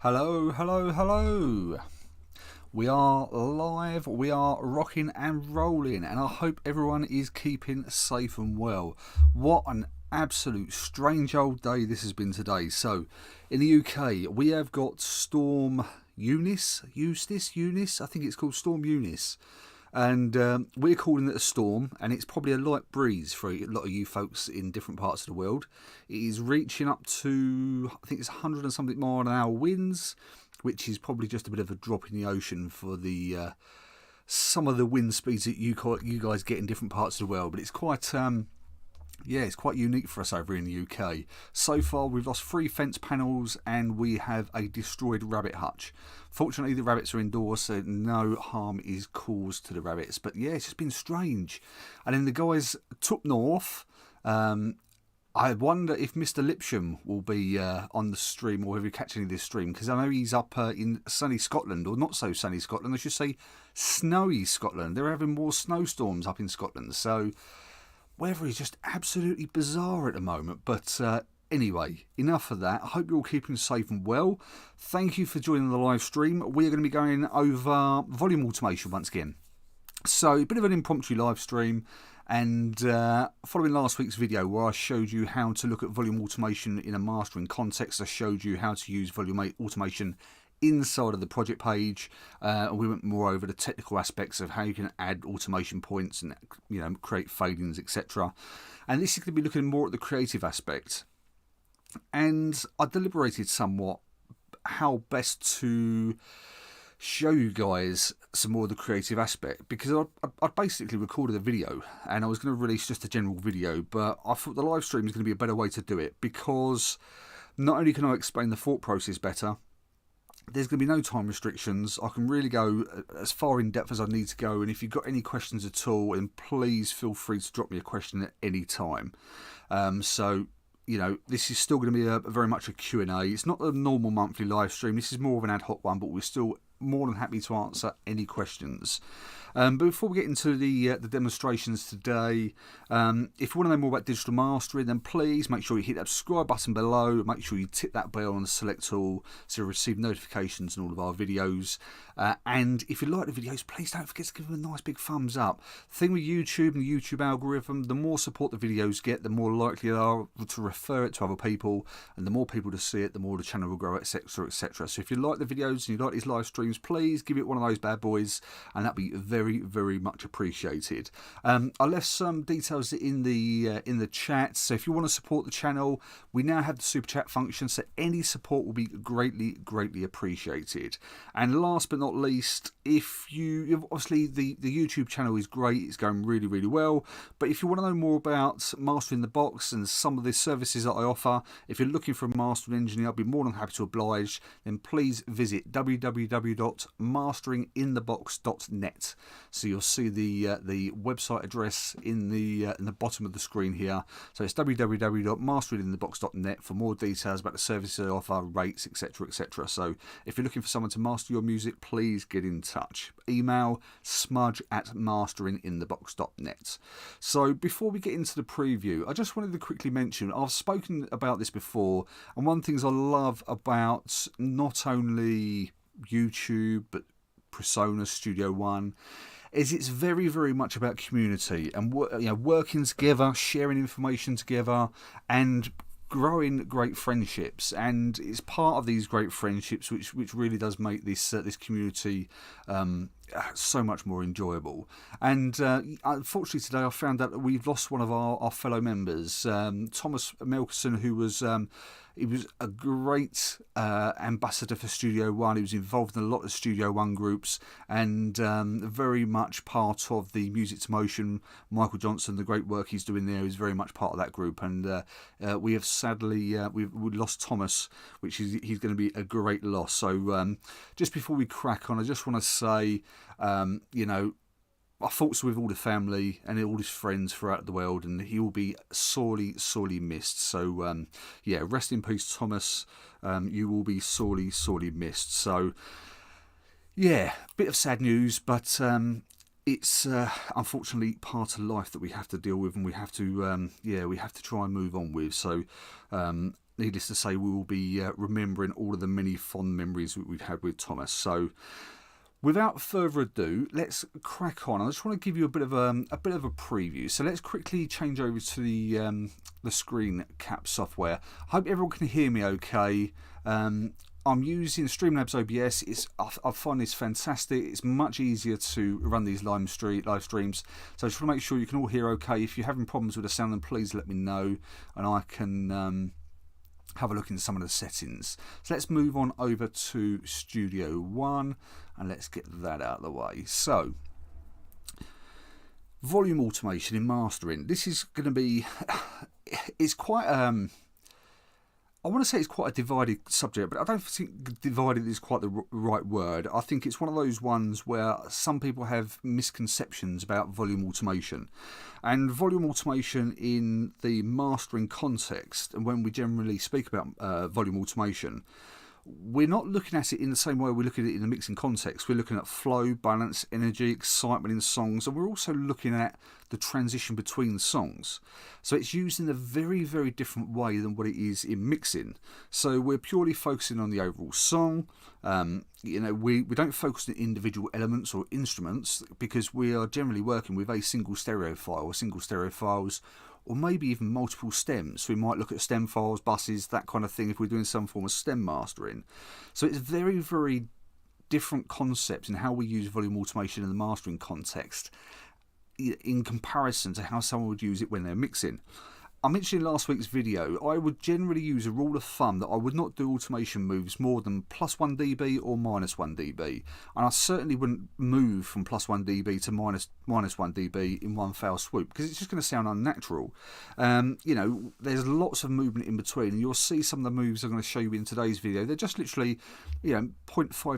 Hello, hello, hello. We are live, we are rocking and rolling, and I hope everyone is keeping safe and well. What an absolute strange old day this has been today. So, in the UK, we have got Storm Eunice, I think it's called Storm Eunice. And we're calling it a storm, and it's probably a light breeze for a lot of you folks in different parts of the world. It is reaching up to, I think it's 100 and something mile an hour winds, which is probably just a bit of a drop in the ocean for the some of the wind speeds that you guys get in different parts of the world. But it's quite it's quite unique for us over in the UK. So far, we've lost 3 fence panels and we have a destroyed rabbit hutch. Fortunately, the rabbits are indoors, so no harm is caused to the rabbits. But yeah, it's just been strange. And then the guys took north. I wonder if Mr. Lipsham will be on the stream, or if we catch any of this stream, because I know he's up in sunny Scotland, or not so sunny Scotland, I should say snowy Scotland. They're having more snowstorms up in Scotland, so weather is just absolutely bizarre at the moment. But anyway, enough of that. I hope you're all keeping safe and well. Thank you for joining the live stream. We're going to be going over volume automation once again. So, a bit of an impromptu live stream, and following last week's video where I showed you how to look at volume automation in a mastering context, I showed you how to use volume automation inside of the project page. We went more over the technical aspects of how you can add automation points and create fadings, etc. And this is going to be looking more at the creative aspect. And I deliberated somewhat how best to show you guys some more of the creative aspect, because I basically recorded a video and I was going to release just a general video, but I thought the live stream is going to be a better way to do it, because not only can I explain the thought process better, there's going to be no time restrictions. I can really go as far in depth as I need to go, and if you've got any questions at all, then please feel free to drop me a question at any time. So this is still going to be a very much a Q&A. It's not a normal monthly live stream. This is more of an ad hoc one, but we're still more than happy to answer any questions. But before we get into the demonstrations today, if you want to know more about digital mastering, then please make sure you hit that subscribe button below. Make sure you tick that bell and select all so you receive notifications on all of our videos. And if you like the videos, please don't forget to give them a nice big thumbs up. The thing with YouTube and the YouTube algorithm, the more support the videos get, the more likely they are to refer it to other people, and the more people to see it, the more the channel will grow, etc, etc. So if you like the videos and you like these live streams, please give it one of those bad boys, and that'd be very, very much appreciated. I left some details in the chat, so if you want to support the channel, we now have the super chat function, so any support will be greatly, greatly appreciated. And last but not least, if you obviously the YouTube channel is great, it's going really, really well, but if you want to know more about Mastering the Box and some of the services that I offer, if you're looking for a mastering engineer, I'll be more than happy to oblige. Then please visit www.masteringinthebox.net. So you'll see the website address in the bottom of the screen here. So it's www.masteringinthebox.net for more details about the services I offer, rates, etc, etc. So if you're looking for someone to master your music, please get in touch. Email smudge@masteringinthebox.net. So before we get into the preview, I just wanted to quickly mention, I've spoken about this before, and one of the things I love about not only YouTube but Persona Studio One is it's very, very much about community and working together, sharing information together, and growing great friendships. And it's part of these great friendships which really does make this this community so much more enjoyable. And unfortunately today I found out that we've lost one of our fellow members, Thomas Melkerson, who was he was a great ambassador for Studio One. He was involved in a lot of Studio One groups, and very much part of the Music to Motion. Michael Johnson, the great work he's doing there, is very much part of that group. And we have sadly we lost Thomas, which is he's going to be a great loss. So just before we crack on, I just want to say, our thoughts with all the family and all his friends throughout the world, and he will be sorely, sorely missed. So, rest in peace, Thomas. You will be sorely, sorely missed. So, bit of sad news, but it's unfortunately part of life that we have to deal with, and we have to, we have to try and move on with. So, needless to say, we will be remembering all of the many fond memories that we've had with Thomas. So, without further ado, let's crack on. I just want to give you a bit of a preview. So let's quickly change over to the screen cap software. I hope everyone can hear me okay. I'm using Streamlabs OBS. I find this fantastic. It's much easier to run these live streams. So I just want to make sure you can all hear okay. If you're having problems with the sound, then please let me know, and I can have a look into some of the settings. So let's move on over to Studio One, and let's get that out of the way. So, volume automation in mastering. This is going to be, it's quite I want to say it's quite a divided subject, but I don't think divided is quite the right word. I think it's one of those ones where some people have misconceptions about volume automation. And volume automation in the mastering context, and when we generally speak about volume automation, we're not looking at it in the same way we look at it in the mixing context. We're looking at flow, balance, energy, excitement in songs, and we're also looking at the transition between songs. So it's used in a very, very different way than what it is in mixing. So we're purely focusing on the overall song. We don't focus on individual elements or instruments because we are generally working with a single stereo file or single stereo files, or maybe even multiple stems. So we might look at stem files, buses, that kind of thing if we're doing some form of stem mastering. So it's very, very different concepts in how we use volume automation in the mastering context in comparison to how someone would use it when they're mixing. I mentioned in last week's video, I would generally use a rule of thumb that I would not do automation moves more than plus 1 dB or minus 1 dB. And I certainly wouldn't move from plus 1 dB to minus 1 dB in one foul swoop, because it's just going to sound unnatural. There's lots of movement in between, and you'll see some of the moves I'm going to show you in today's video. They're just literally, 0.5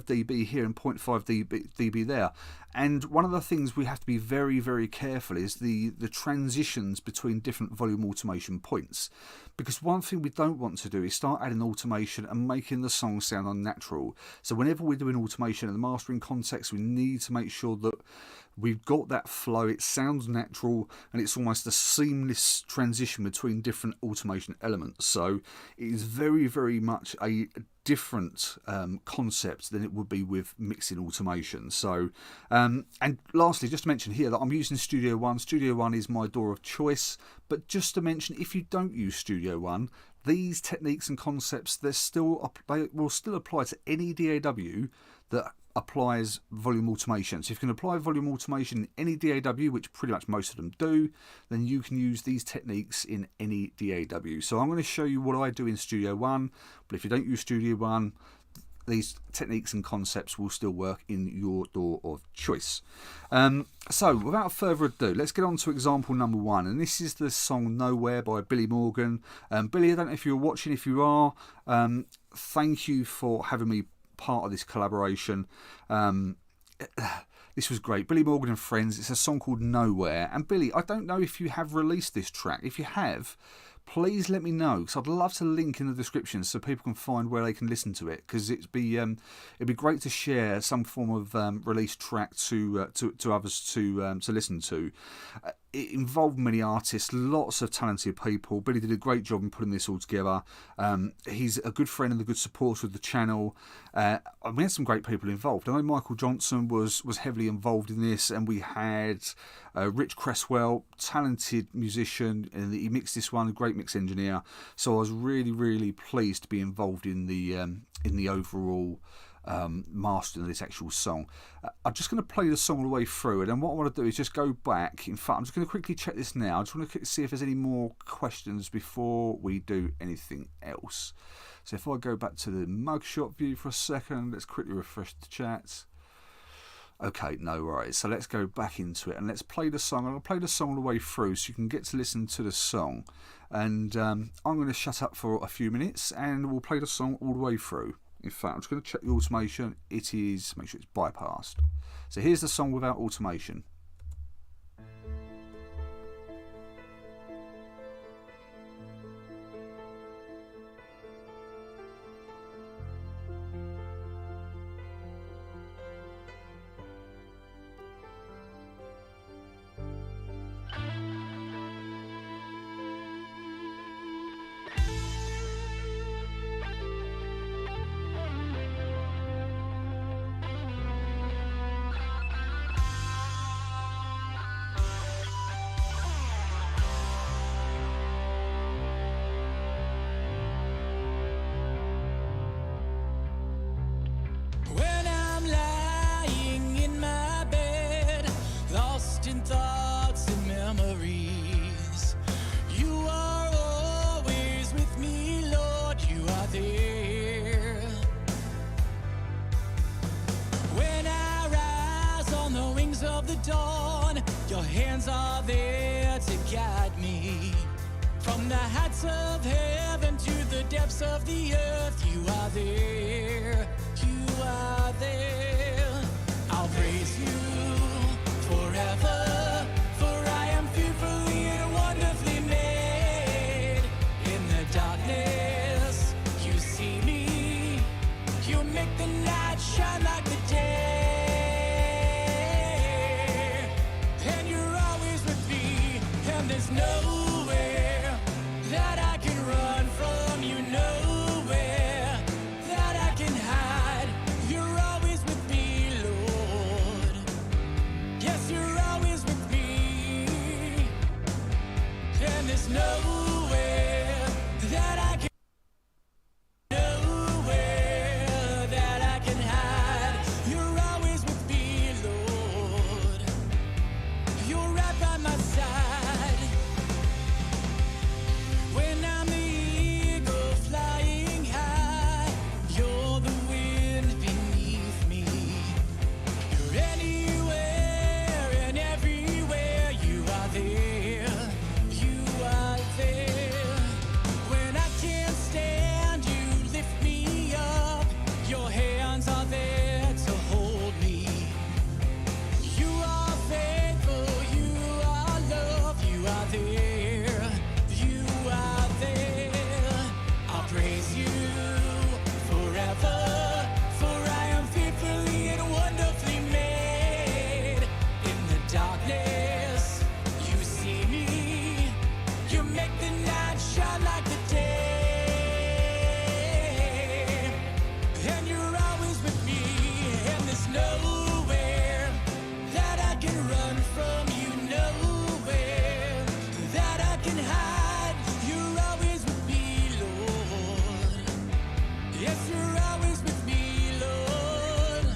dB here and 0.5 dB there. And one of the things we have to be very, very careful is the transitions between different volume automation points. Because one thing we don't want to do is start adding automation and making the song sound unnatural. So whenever we're doing automation in the mastering context, we need to make sure that we've got that flow, it sounds natural, and it's almost a seamless transition between different automation elements. So it is very, very much a different concept than it would be with mixing automation. So, and lastly, just to mention here that I'm using Studio One. Studio One is my DAW of choice, but just to mention, if you don't use Studio One, these techniques and concepts, they will still apply to any DAW that applies volume automation. So if you can apply volume automation in any DAW, which pretty much most of them do, then you can use these techniques in any DAW. So I'm going to show you what I do in Studio One, but if you don't use Studio One, these techniques and concepts will still work in your DAW of choice. So without further ado, let's get on to example number one, and this is the song Nowhere by Billy Morgan. Billy, I don't know if you're watching. If you are, thank you for having me part of this collaboration. This was great. Billy Morgan and Friends. It's a song called Nowhere. And Billy, I don't know if you have released this track. If you have, please let me know, because I'd love to link in the description so people can find where they can listen to it, because it'd be great to share some form of released track to others to listen to. It involved many artists, lots of talented people. Billy did a great job in putting this all together. He's a good friend and a good supporter of the channel. We had some great people involved. I know Michael Johnson was heavily involved in this, and we had Rich Cresswell, talented musician, and he mixed this one, a great mix engineer. So I was really, really pleased to be involved in the overall mastering of this actual song. I'm just going to play the song all the way through, and then what I want to do is just go back. In fact, I'm just going to quickly check this now. I just want to see if there's any more questions before we do anything else. So if I go back to the mugshot view for a second, let's quickly refresh the chat. Okay, no worries. So let's go back into it and let's play the song. I'm going to play the song all the way through so you can get to listen to the song. And I'm going to shut up for a few minutes and we'll play the song all the way through. In fact, I'm just going to check the automation. It is, make sure it's bypassed. So here's the song without automation. thoughts and memories. You are always with me, Lord, you are there. When I rise on the wings of the dawn, your hands are there to guide me. From the heights of heaven to the depths of the earth, you are there, you are there. I'll praise you forever, for I am fearfully and wonderfully made. In the darkness, you see me, you make the night shine like the day. And you're always with me, and there's nowhere that I can run from you, nowhere that I can hide. You're always with me, Lord. Yes, you're always with me, and there's nowhere that I can, nowhere that I can hide. You're always with me, Lord. You're right by my side. When I'm the eagle flying high, you're the wind beneath me. You're anywhere and everywhere, you are there, you are there. When I can't stand, you lift me up, your hands are there to hold me. You are faithful, you are love, you are there, you are there. I'll praise you forever, for I am fearfully and wonderfully made. In the darkness, you see me, you make the night shine like the day. And you're always with me, and there's nowhere that I can run from you, nowhere that I can hide. You're always with me, Lord. Yes, you're always with me, Lord.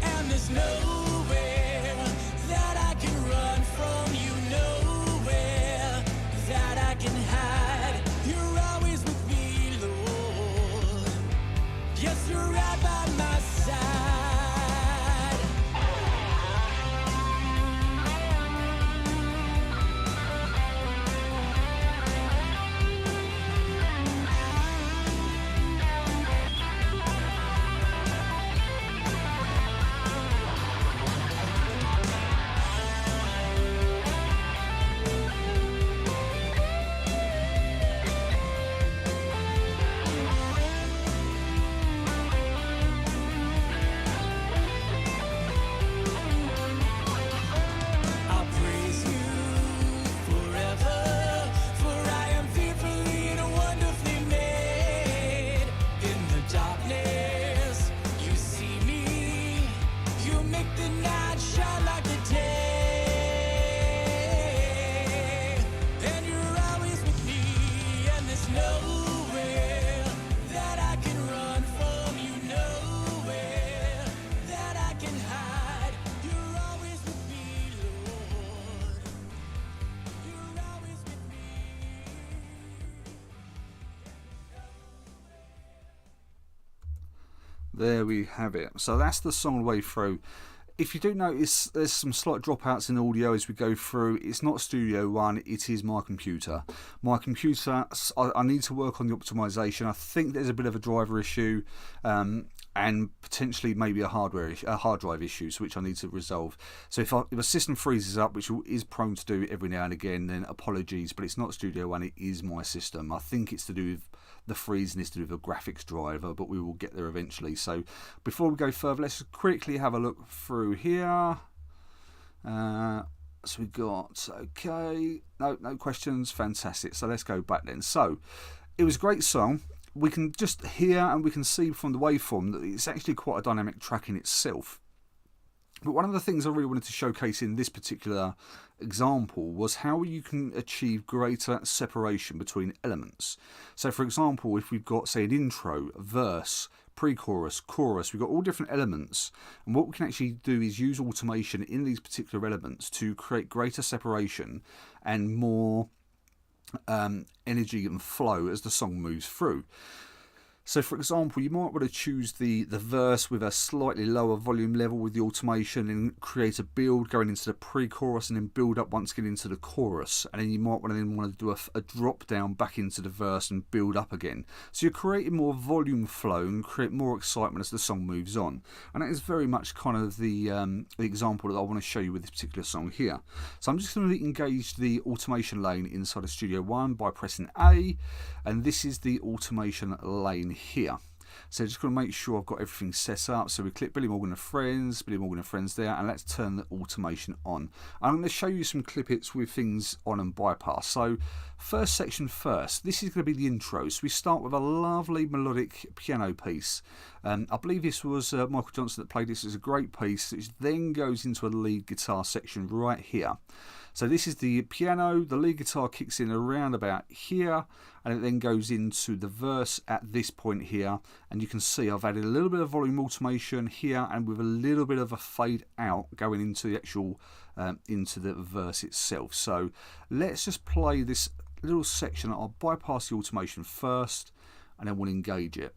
And there's nowhere that I can run from you, nowhere that I can hide. You're always with me, Lord. Yes, you're right by my side. I'll praise you forever, for I am fearfully and wonderfully made. In the darkness, you see me, you make the night shine like the day. And you're always with me, and there's nowhere that I can run from you, nowhere that I can hide. You're always with me, Lord. You're always with me. There we have it. So that's the song all the way through. If you do notice, there's some slight dropouts in audio as we go through. It's not Studio One, it is my computer. My computer, I need to work on the optimization. I think there's a bit of a driver issue, and potentially maybe a hard drive issue, so which I need to resolve. So if a system freezes up, which is prone to do every now and again, then apologies, but it's not Studio One, it is my system. I think it's to do with the freezing is to do with a graphics driver, but we will get there eventually. So before we go further, let's just quickly have a look through here. So we got, okay, no questions, fantastic. So let's go back then. So it was a great song. We can just hear and we can see from the waveform that it's actually quite a dynamic track in itself. But one of the things I really wanted to showcase in this particular example was how you can achieve greater separation between elements. So for example, if we've got, say, an intro, a verse, pre-chorus, chorus. We've got all different elements, and what we can actually do is use automation in these particular elements to create greater separation and more energy and flow as the song moves through. So for example, you might want to choose the verse with a slightly lower volume level with the automation and create a build going into the pre-chorus and then build up once again into the chorus. And then you might want to do a drop down back into the verse and build up again. So you're creating more volume flow and create more excitement as the song moves on. And that is very much kind of the example that I want to show you with this particular song here. So I'm just going to engage the automation lane inside of Studio One by pressing A. And this is the automation lane here. So just going to make sure I've got everything set up. So we click Billy Morgan and Friends, Billy Morgan and Friends there, and let's turn the automation on. I'm going to show you some clippets with things on and bypass. So first section first, this is going to be the intro. So we start with a lovely melodic piano piece. I believe this was Michael Johnson that played this. It's a great piece, which then goes into a lead guitar section right here. So this is the piano, the lead guitar kicks in around about here, and it then goes into the verse at this point here. And you can see I've added a little bit of volume automation here and with a little bit of a fade out going into the actual, into the verse itself. So let's just play this little section. I'll bypass the automation first and then we'll engage it.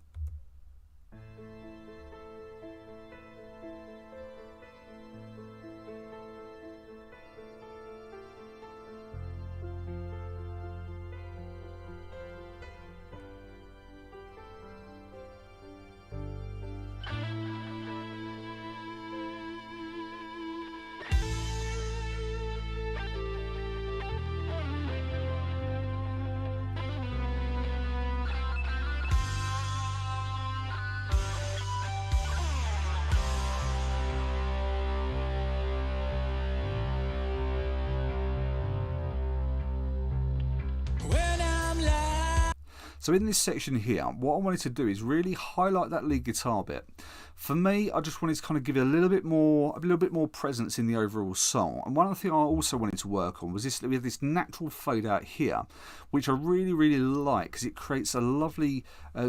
So in this section here, what I wanted to do is really highlight that lead guitar bit. For me, I just wanted to kind of give it a little bit more presence in the overall song. And one other thing I also wanted to work on was this, we have this natural fade out here, which I really like because it creates a lovely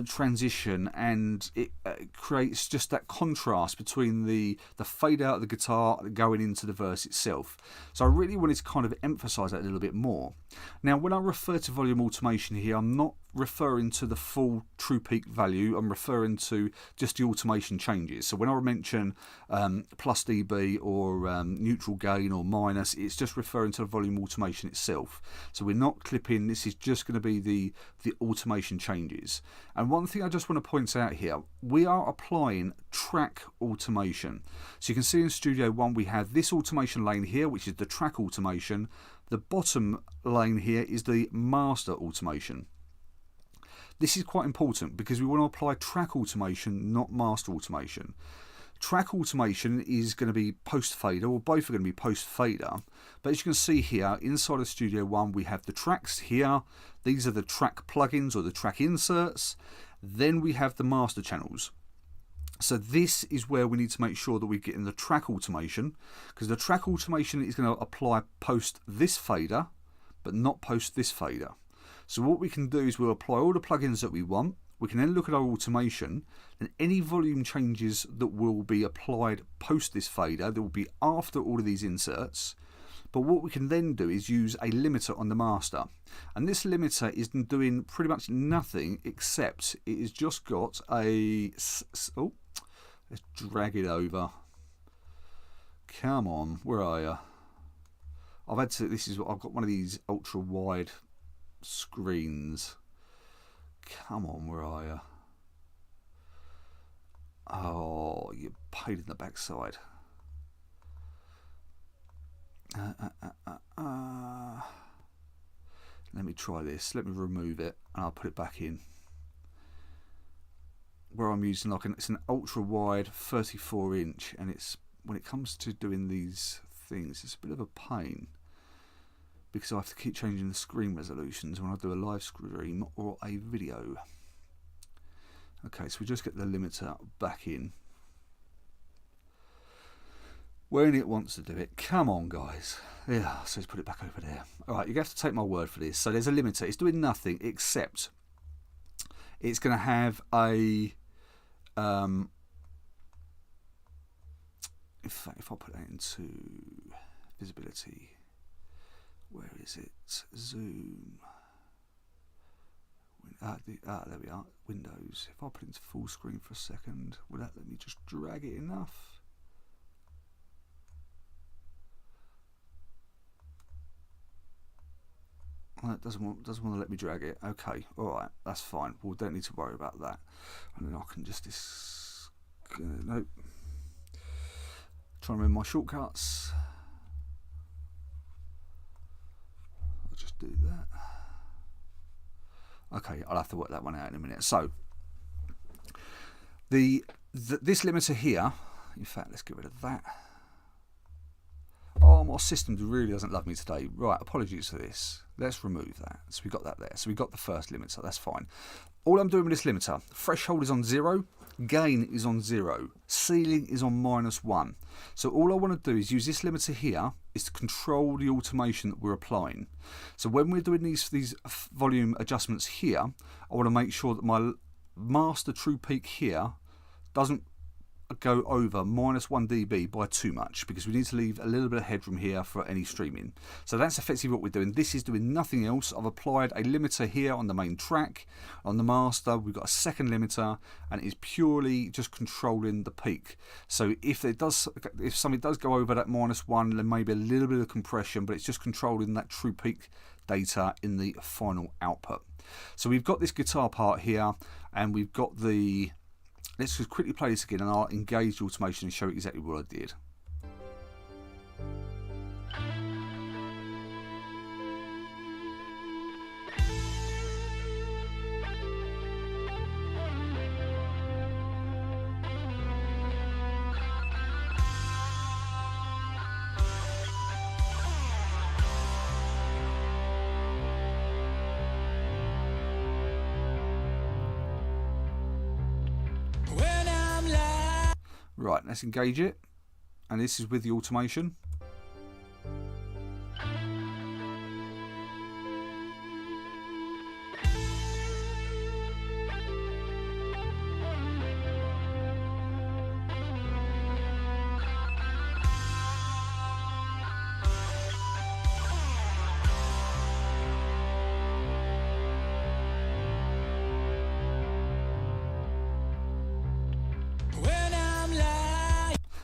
transition, and it creates just that contrast between the fade out of the guitar going into the verse itself. So I really wanted to kind of emphasize that a little bit more. Now, when I refer to volume automation here, I'm not referring to the full true peak value. I'm referring to just the automation changes. So when I mention plus dB or neutral gain or minus, it's just referring to the volume automation itself. So we're not clipping. This is just going to be the automation changes. And one thing I just want to point out here, we are applying track automation. So you can see in Studio One we have this automation lane here, which is the track automation. The bottom lane here is the master automation. This is quite important because we want to apply track automation, not master automation. Track automation is going to be post fader, or both are going to be post fader. But as you can see here, inside of Studio One, we have the tracks here. These are the track plugins or the track inserts. Then we have the master channels. So this is where we need to make sure that we get in the track automation, because the track automation is going to apply post this fader, but not post this fader. So what we can do is we'll apply all the plugins that we want. We can then look at our automation, and any volume changes that will be applied post this fader, that will be after all of these inserts. But what we can then do is use a limiter on the master. And this limiter is doing pretty much nothing except it has just got a... Oh, let's drag it over. Come on, where are you? I've got one of these ultra wide screens. Come on, where are you? Oh, you paid in the backside. Let me try this. Let me remove it and I'll put it back in. Where I'm using it's an ultra wide 34 inch, and it's, when it comes to doing these things, it's a bit of a pain because I have to keep changing the screen resolutions when I do a live stream or a video. Okay, so we just get the limiter back in when it wants to do it. Come on, guys. Yeah, so let's put it back over there. Alright, you have to take my word for this. So there's a limiter. It's doing nothing except it's going to have a In fact, if I put that into visibility, where is it? Zoom. There we are. Windows. If I put it into full screen for a second, will that let me just drag it enough? It doesn't want to let me drag it. Okay, all right, that's fine. We don't need to worry about that. And then I can just nope. Try and remember my shortcuts. I'll just do that. Okay, I'll have to work that one out in a minute. So this limiter here. In fact, let's get rid of that. Oh, my system really doesn't love me today. Right, apologies for this. Let's remove that. So we got that there. So we got the first limiter. That's fine. All I'm doing with this limiter, threshold is on 0, gain is on 0, ceiling is on -1. So all I want to do is use this limiter here is to control the automation that we're applying. So when we're doing these volume adjustments here, I want to make sure that my master true peak here doesn't go over -1 dB by too much, because we need to leave a little bit of headroom here for any streaming. So that's effectively what we're doing. This is doing nothing else. I've applied a limiter here on the main track. On the master, we've got a second limiter, and it is purely just controlling the peak. So if something does go over that -1, then maybe a little bit of compression, but it's just controlling that true peak data in the final output. So we've got this guitar part here, and we've got the... Let's just quickly play this again, and I'll engage the automation and show you exactly what I did. Right, let's engage it, and this is with the automation.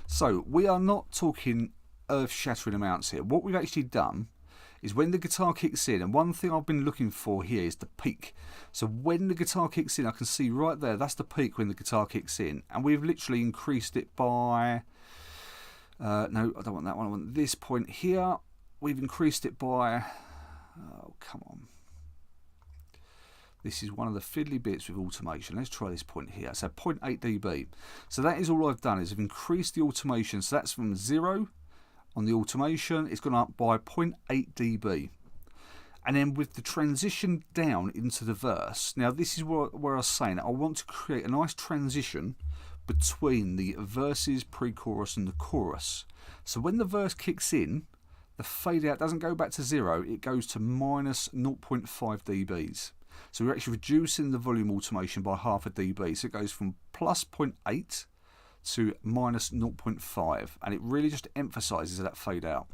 So we are not talking earth-shattering amounts here. What we've actually done is when the guitar kicks in, and one thing I've been looking for here is the peak. So when the guitar kicks in, I can see right there, that's the peak when the guitar kicks in. And we've literally increased it by... no, I don't want that one. I want this point here. We've increased it by... Oh, come on. This is one of the fiddly bits with automation. Let's try this point here. So 0.8 dB. So that is all I've done, is I've increased the automation. So that's from 0 on the automation. It's gone up by 0.8 dB. And then with the transition down into the verse. Now this is where I was saying I want to create a nice transition between the verses, pre-chorus and the chorus. So when the verse kicks in, the fade out doesn't go back to 0. It goes to -0.5 dBs. So we're actually reducing the volume automation by ½ dB. So it goes from +0.8 to -0.5, and it really just emphasises that fade out.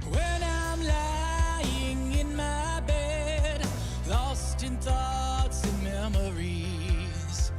When I'm lying in my bed, lost in thoughts and memories,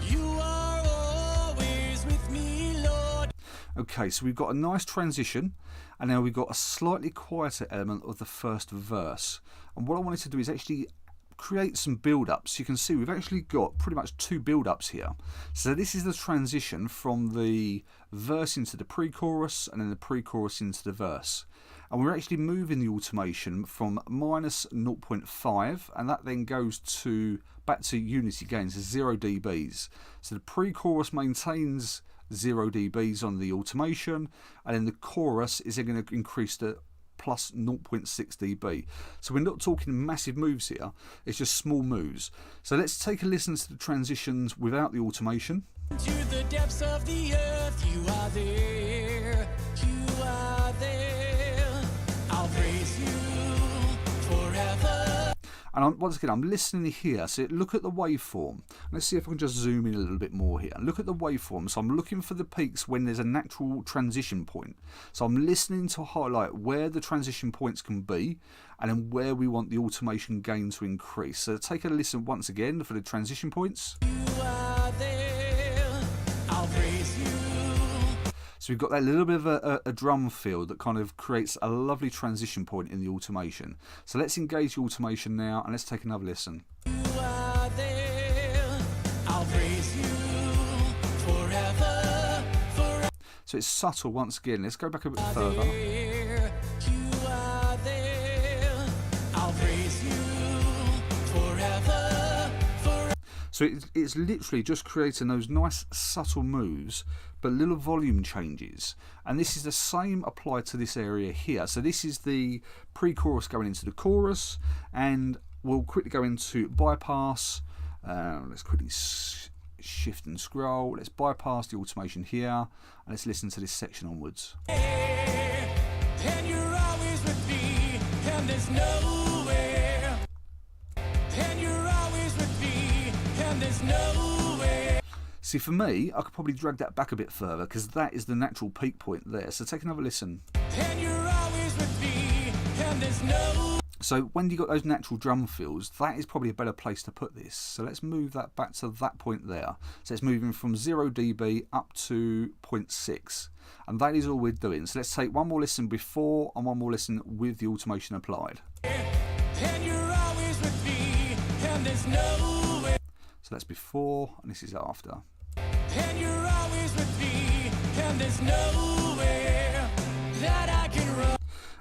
you are always with me, Lord. Okay, so we've got a nice transition, and now we've got a slightly quieter element of the first verse. And what I wanted to do is actually create some build-ups. You can see we've actually got pretty much 2 build-ups here. So this is the transition from the verse into the pre-chorus, and then the pre-chorus into the verse. And we're actually moving the automation from -0.5, and that then goes to back to unity gains, so 0 dBs. So the pre-chorus maintains 0 dBs on the automation, and then the chorus is then going to increase to +0.6 dB. So we're not talking massive moves here, it's just small moves. So let's take a listen to the transitions without the automation. To the depths of the earth, you are there, you are there. I'll praise you forever. And once again, I'm listening here. So look at the waveform. Let's see if I can just zoom in a little bit more here. Look at the waveform. So I'm looking for the peaks when there's a natural transition point. So I'm listening to highlight where the transition points can be and then where we want the automation gain to increase. So take a listen once again for the transition points. You are there, I'll praise you. So we've got that little bit of a drum feel that kind of creates a lovely transition point in the automation. So let's engage the automation now and let's take another listen. You are there, I'll praise you forever, forever. So it's subtle once again. Let's go back a bit further. There, you are there, I'll praise you forever, forever. So it's literally just creating those nice subtle moves, but little volume changes. And this is the same applied to this area here. So this is the pre-chorus going into the chorus, and we'll quickly go into bypass. Let's quickly shift and scroll. Let's bypass the automation here, and let's listen to this section onwards. And you're always with me, and there's nowhere. And you're always with me, and there's nowhere. See, for me, I could probably drag that back a bit further because that is the natural peak point there. So take another listen. And you're always with me, and there's no. So when you got those natural drum fills, that is probably a better place to put this. So let's move that back to that point there. So it's moving from 0 dB up to 0.6. And that is all we're doing. So let's take one more listen before and one more listen with the automation applied. And you're always with me, and there's nowhere. So that's before and this is after. And you're always with me, and there's nowhere that I can run.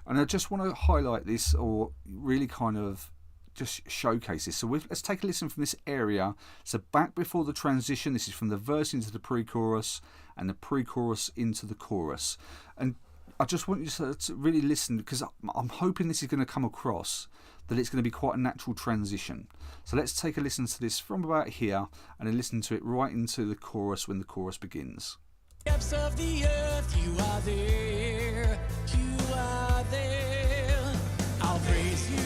And I just want to highlight this, or really kind of just showcase this. So let's take a listen from this area. So back before the transition, this is from the verse into the pre-chorus and the pre-chorus into the chorus. And I just want you to really listen, because I'm hoping this is going to come across that it's going to be quite a natural transition. So let's take a listen to this from about here and then listen to it right into the chorus when the chorus begins. Depths of the earth, you are there. You are there. I'll praise you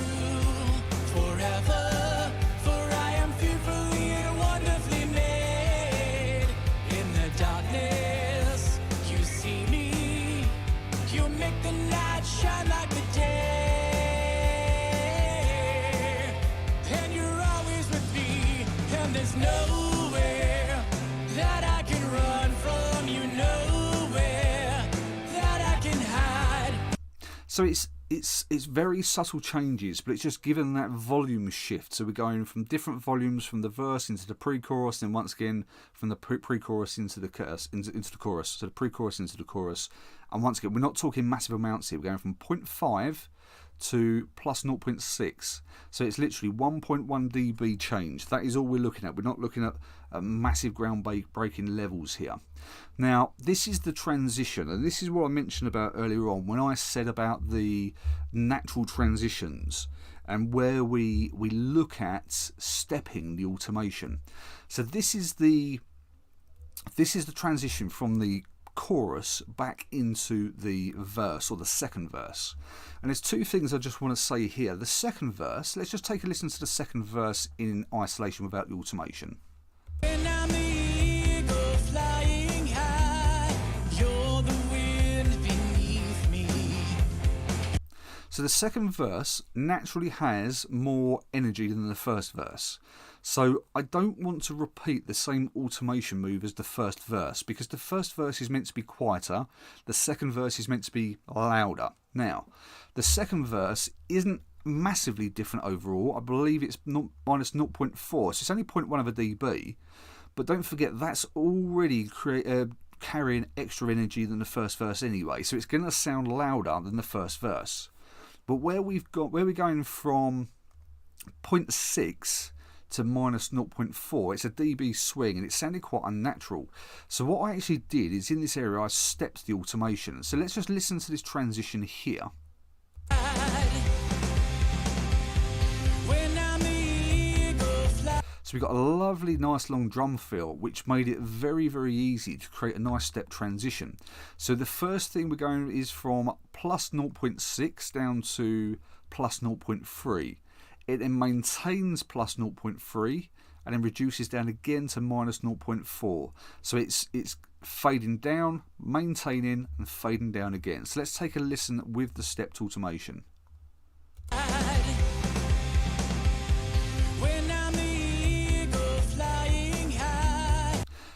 forever, for I am fearfully and wonderfully made. In the darkness, you see me. You make the night shine like the day. And you're always with me, and there's nowhere that I can run from. You nowhere that I can hide. So it's very subtle changes, but it's just given that volume shift. So we're going from different volumes from the verse into the pre-chorus, and once again from the pre-chorus into the chorus, into the chorus. So the pre-chorus into the chorus, and once again we're not talking massive amounts here. We're going from 0.5 to plus 0.6. So it's literally 1.1 dB change. That is all we're looking at. We're not looking at massive ground-breaking levels here. Now, this is the transition, and this is what I mentioned about earlier on when I said about the natural transitions and where we look at stepping the automation. So this is the transition from the chorus back into the verse, or the second verse. And there's two things I just want to say here. The second verse, let's just take a listen to the second verse in isolation without the automation. When I'm the eagle flying high, you're the wind beneath me. So the second verse naturally has more energy than the first verse. So I don't want to repeat the same automation move as the first verse, because the first verse is meant to be quieter, the second verse is meant to be louder. Now, the second verse isn't massively different overall. I believe it's minus 0.4, so it's only 0.1 of a dB. But don't forget, that's already carrying extra energy than the first verse anyway, so it's going to sound louder than the first verse. But where we're going from 0.6 to minus 0.4, it's a dB swing, and it sounded quite unnatural. So what I actually did is, in this area I stepped the automation. So let's just listen to this transition here. When I'm the eagle flying. So we got a lovely nice long drum fill, which made it very, very easy to create a nice step transition. So the first thing we're going is from plus 0.6 down to plus 0.3. It then maintains plus 0.3 and then reduces down again to minus 0.4. So it's fading down, maintaining, and fading down again. So let's take a listen with the stepped automation.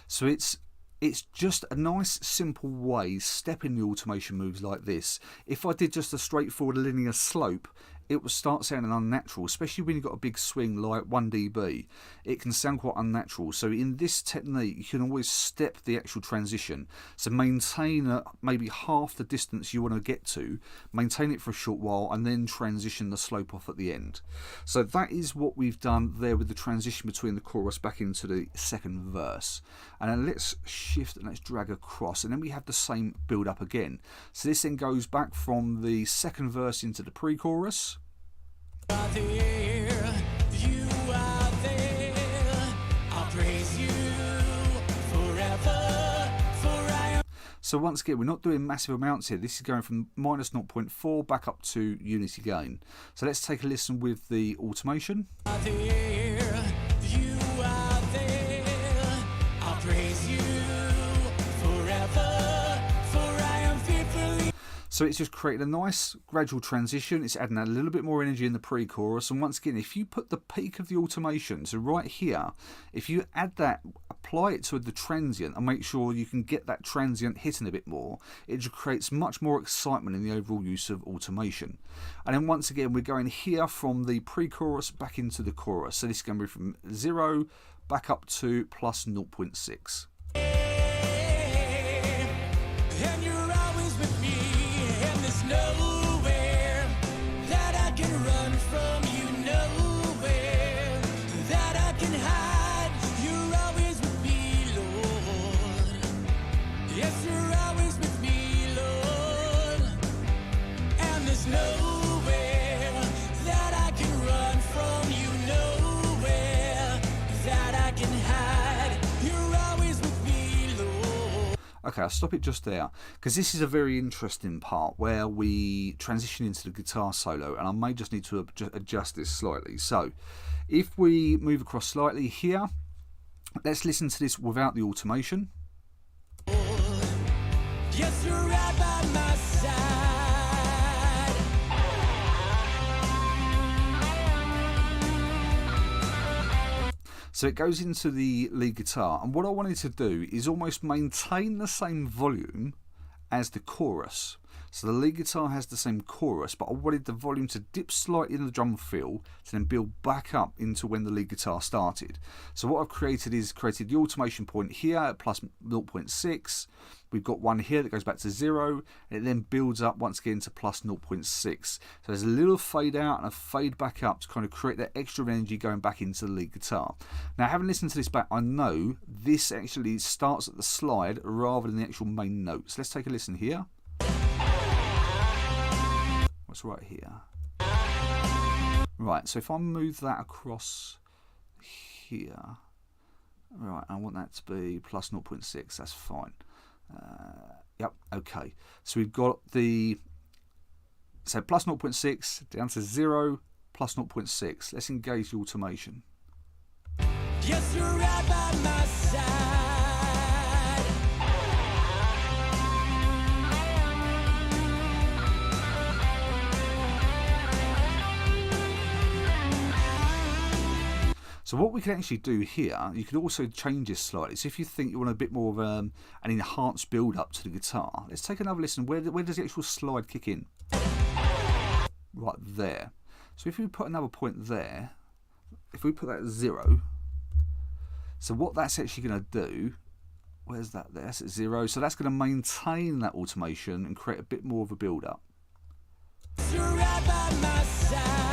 So it's just a nice simple way stepping the automation moves like this. If I did just a straightforward linear slope, it would start sounding unnatural, especially when you've got a big swing like 1 dB. It can sound quite unnatural. So in this technique, you can always step the actual transition. So maintain maybe half the distance you want to get to, maintain it for a short while, and then transition the slope off at the end. So that is what we've done there with the transition between the chorus back into the second verse. And then let's shift and let's drag across, and then we have the same build up again. So this then goes back from the second verse into the pre-chorus. So once again, we're not doing massive amounts here. This is going from minus 0.4 back up to unity gain. So let's take a listen with the automation. So it's just created a nice gradual transition. It's adding a little bit more energy in the pre-chorus. And once again, if you put the peak of the automation, so right here, if you add that, apply it to the transient and make sure you can get that transient hitting a bit more, it just creates much more excitement in the overall use of automation. And then once again, we're going here from the pre-chorus back into the chorus. So this is going to be from 0 back up to plus 0.6. Nowhere that I can run from, you nowhere that I can hide. You're always with me, Lord. Yes, you're always with me, Lord. And there's nowhere that I can run from, you nowhere that I can hide. You're always with me, Lord. Okay, I'll stop it just there, because this is a very interesting part where we transition into the guitar solo, and I may just need to adjust this slightly. So if we move across slightly here, let's listen to this without the automation. Yes, you're right by my side. So it goes into the lead guitar, and what I wanted to do is almost maintain the same volume as the chorus. So the lead guitar has the same chorus, but I wanted the volume to dip slightly in the drum fill to then build back up into when the lead guitar started. So what I've created is the automation point here at plus 0.6. We've got one here that goes back to 0, and it then builds up once again to plus 0.6. So there's a little fade out and a fade back up to kind of create that extra energy going back into the lead guitar. Now, having listened to this back, I know this actually starts at the slide rather than the actual main notes. Let's take a listen here. What's right here? Right, so if I move that across here, right, I want that to be plus 0.6, that's fine. Yep, okay. So we've got the, so plus 0.6 down to 0, plus 0.6. Let's engage the automation. Yes, you're right by my side. So what we can actually do here, you could also change this slightly. So if you think you want a bit more of an enhanced build up to the guitar, let's take another listen. Where does the actual slide kick in? Right there. So if we put another point there, if we put that at 0, so what that's actually going to do, where's that there? That's at 0. So that's going to maintain that automation and create a bit more of a build up. You're right by my side.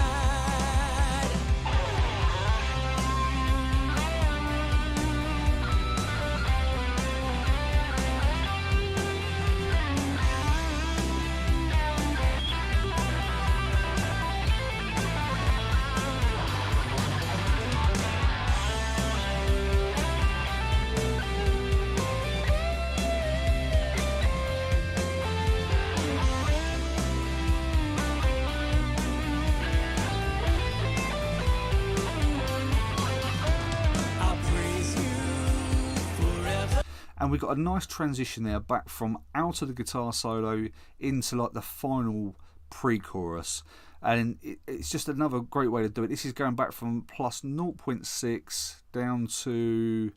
we got a nice transition there back from out of the guitar solo into like the final pre-chorus, and it's just another great way to do it. This is going back from plus 0.6 down to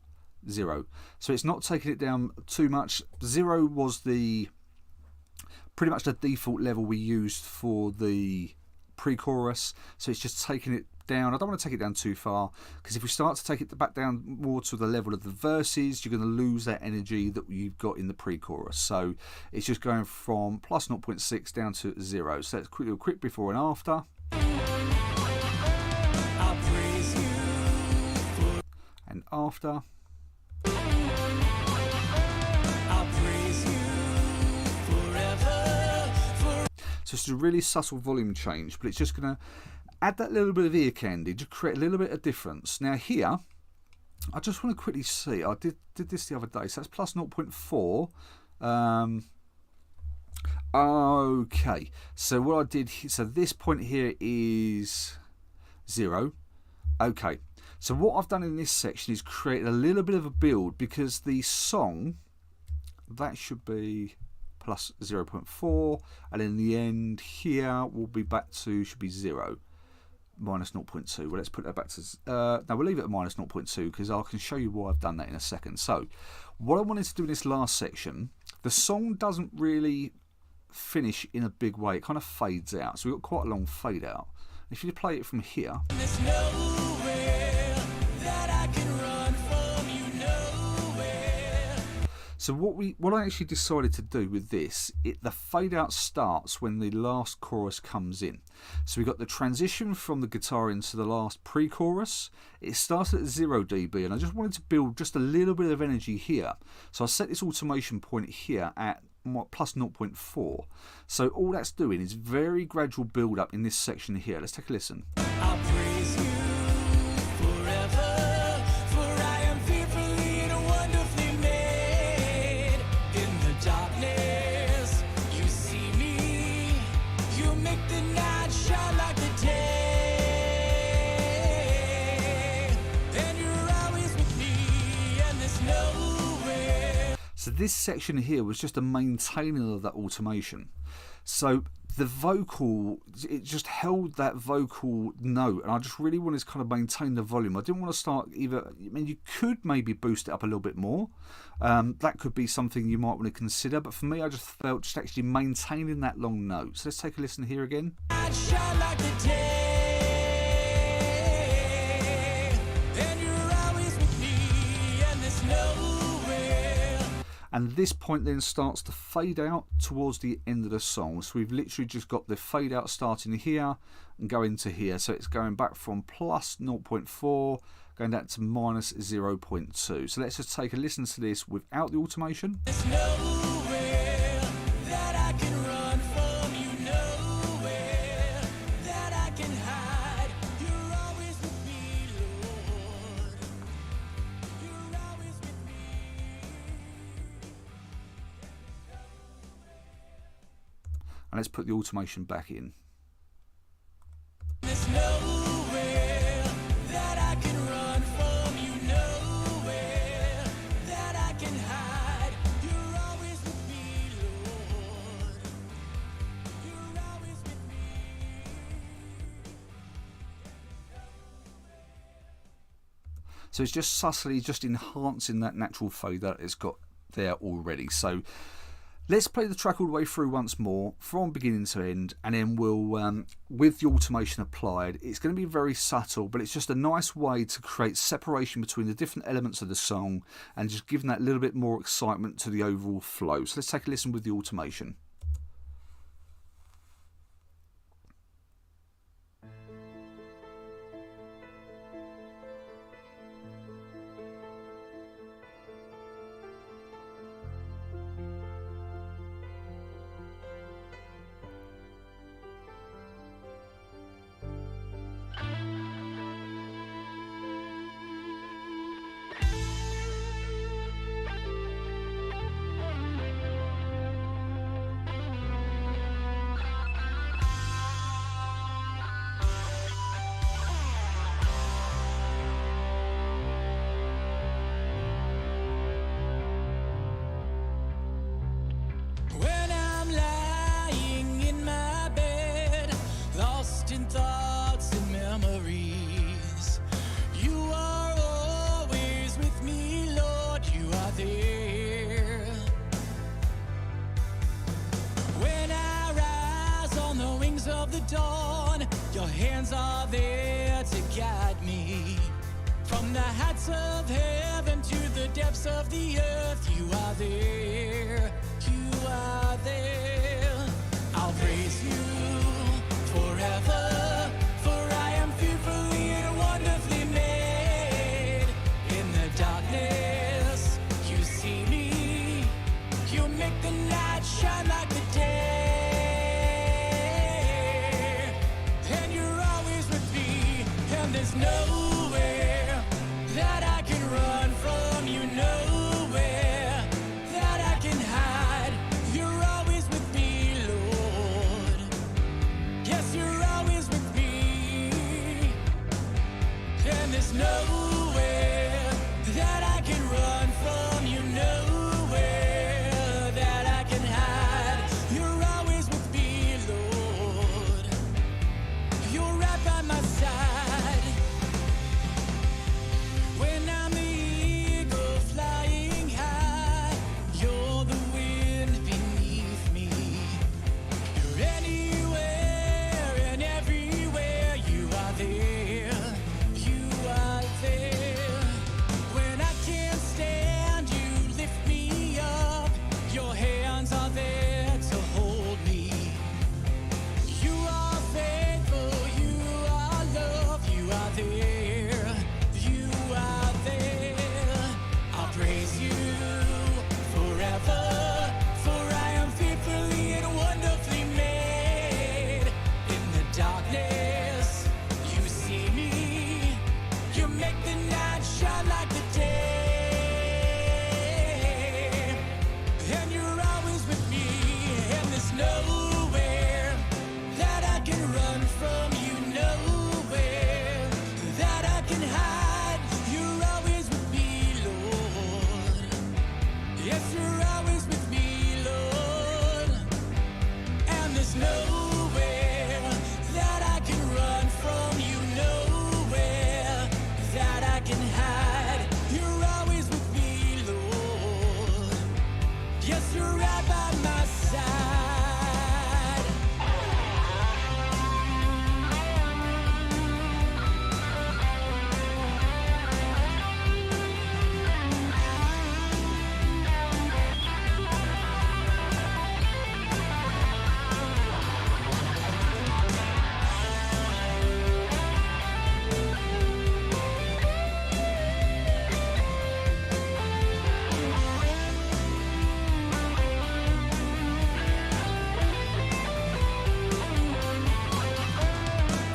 0, so it's not taking it down too much. 0 was the pretty much the default level we used for the pre-chorus, so it's just taking it down. I don't want to take it down too far, because if we start to take it back down more to the level of the verses, you're going to lose that energy that you've got in the pre-chorus. So it's just going from plus 0.6 down to 0. So let's do a quick before and after. I'll praise you for, And after. I'll praise you forever. So it's a really subtle volume change, but it's just going to add that little bit of ear candy to create a little bit of difference. Now here, I just want to quickly see, I did this the other day, so that's plus 0.4. Okay, so what I did, so this point here is 0. Okay, so what I've done in this section is create a little bit of a build, because the song, that should be plus 0.4, and in the end here we'll be back to, should be 0. Minus 0.2. Well, let's put that back to... no, we'll leave it at minus 0.2, because I can show you why I've done that in a second. So, what I wanted to do in this last section, the song doesn't really finish in a big way. It kind of fades out. So we've got quite a long fade out. If you play it from here... There's nowhere that I can run from you, nowhere. So what I actually decided to do with this, the fade out starts when the last chorus comes in. So we got the transition from the guitar into the last pre-chorus. It started at 0 dB, and I just wanted to build just a little bit of energy here. So I set this automation point here at plus 0.4. So all that's doing is very gradual build up in this section here. Let's take a listen. I'll praise you forever, for I am fearfully and wonderfully made. In the darkness, you see me. You make the night shine like the day. And you're always with me, and there's nowhere. So this section here was just a maintaining of that automation. So the vocal, it just held that vocal note, and I just really wanted to kind of maintain the volume. I didn't want to start either, I mean, you could maybe boost it up a little bit more. That could be something you might want to consider, but for me, I just felt just actually maintaining that long note. So let's take a listen here again. I'd shine like the day, and you're always with me, and there's nowhere. And this point then starts to fade out towards the end of the song. So we've literally just got the fade out starting here and going to here. So it's going back from plus 0.4 going down to minus 0.2. So let's just take a listen to this without the automation. There's nowhere that I can run from you, nowhere that I can hide. You're always with me, Lord. You're always with me. And let's put the automation back in. There's nowhere that I can run from you, nowhere that I can hide. You're always with me, Lord. You're always with me. So it's just subtly just enhancing that natural fade that it's got there already. So let's play the track all the way through once more, from beginning to end, and then we'll, with the automation applied, it's going to be very subtle, but it's just a nice way to create separation between the different elements of the song and just giving that little bit more excitement to the overall flow. So let's take a listen with the automation. the dawn, your hands are there to guide me. From the heights of heaven to the depths of the earth, you are there, you are there. I'll praise you forever, for I am fearfully and wonderfully made. In the darkness, you see me, you make the night shine like the day. And you're always with me, and there's nowhere that I can run from, you nowhere that I can hide. You're always with me, Lord. Yes, you're always with me. And there's nowhere that I can run from, you nowhere that I can hide. You're always with me, Lord. You're right by my side. When I'm the eagle flying high, you're the wind beneath me. You're anywhere and everywhere, you are there, you are there. When I can't stand, you lift me up, your hands are there to hold me. You are faithful, you are love, you are there, you are there. I'll praise you forever, for I am fearfully and wonderfully made. In the darkness, you see me, you make the night shine like the day. And you're always with me, and there's nowhere that I can run from, you nowhere that I can hide. You're always with me, Lord. Yes, you're always with me, Lord. And there's nowhere that I can run from, you nowhere that I can hide. You're always with me, Lord. Yes, you're right by my side.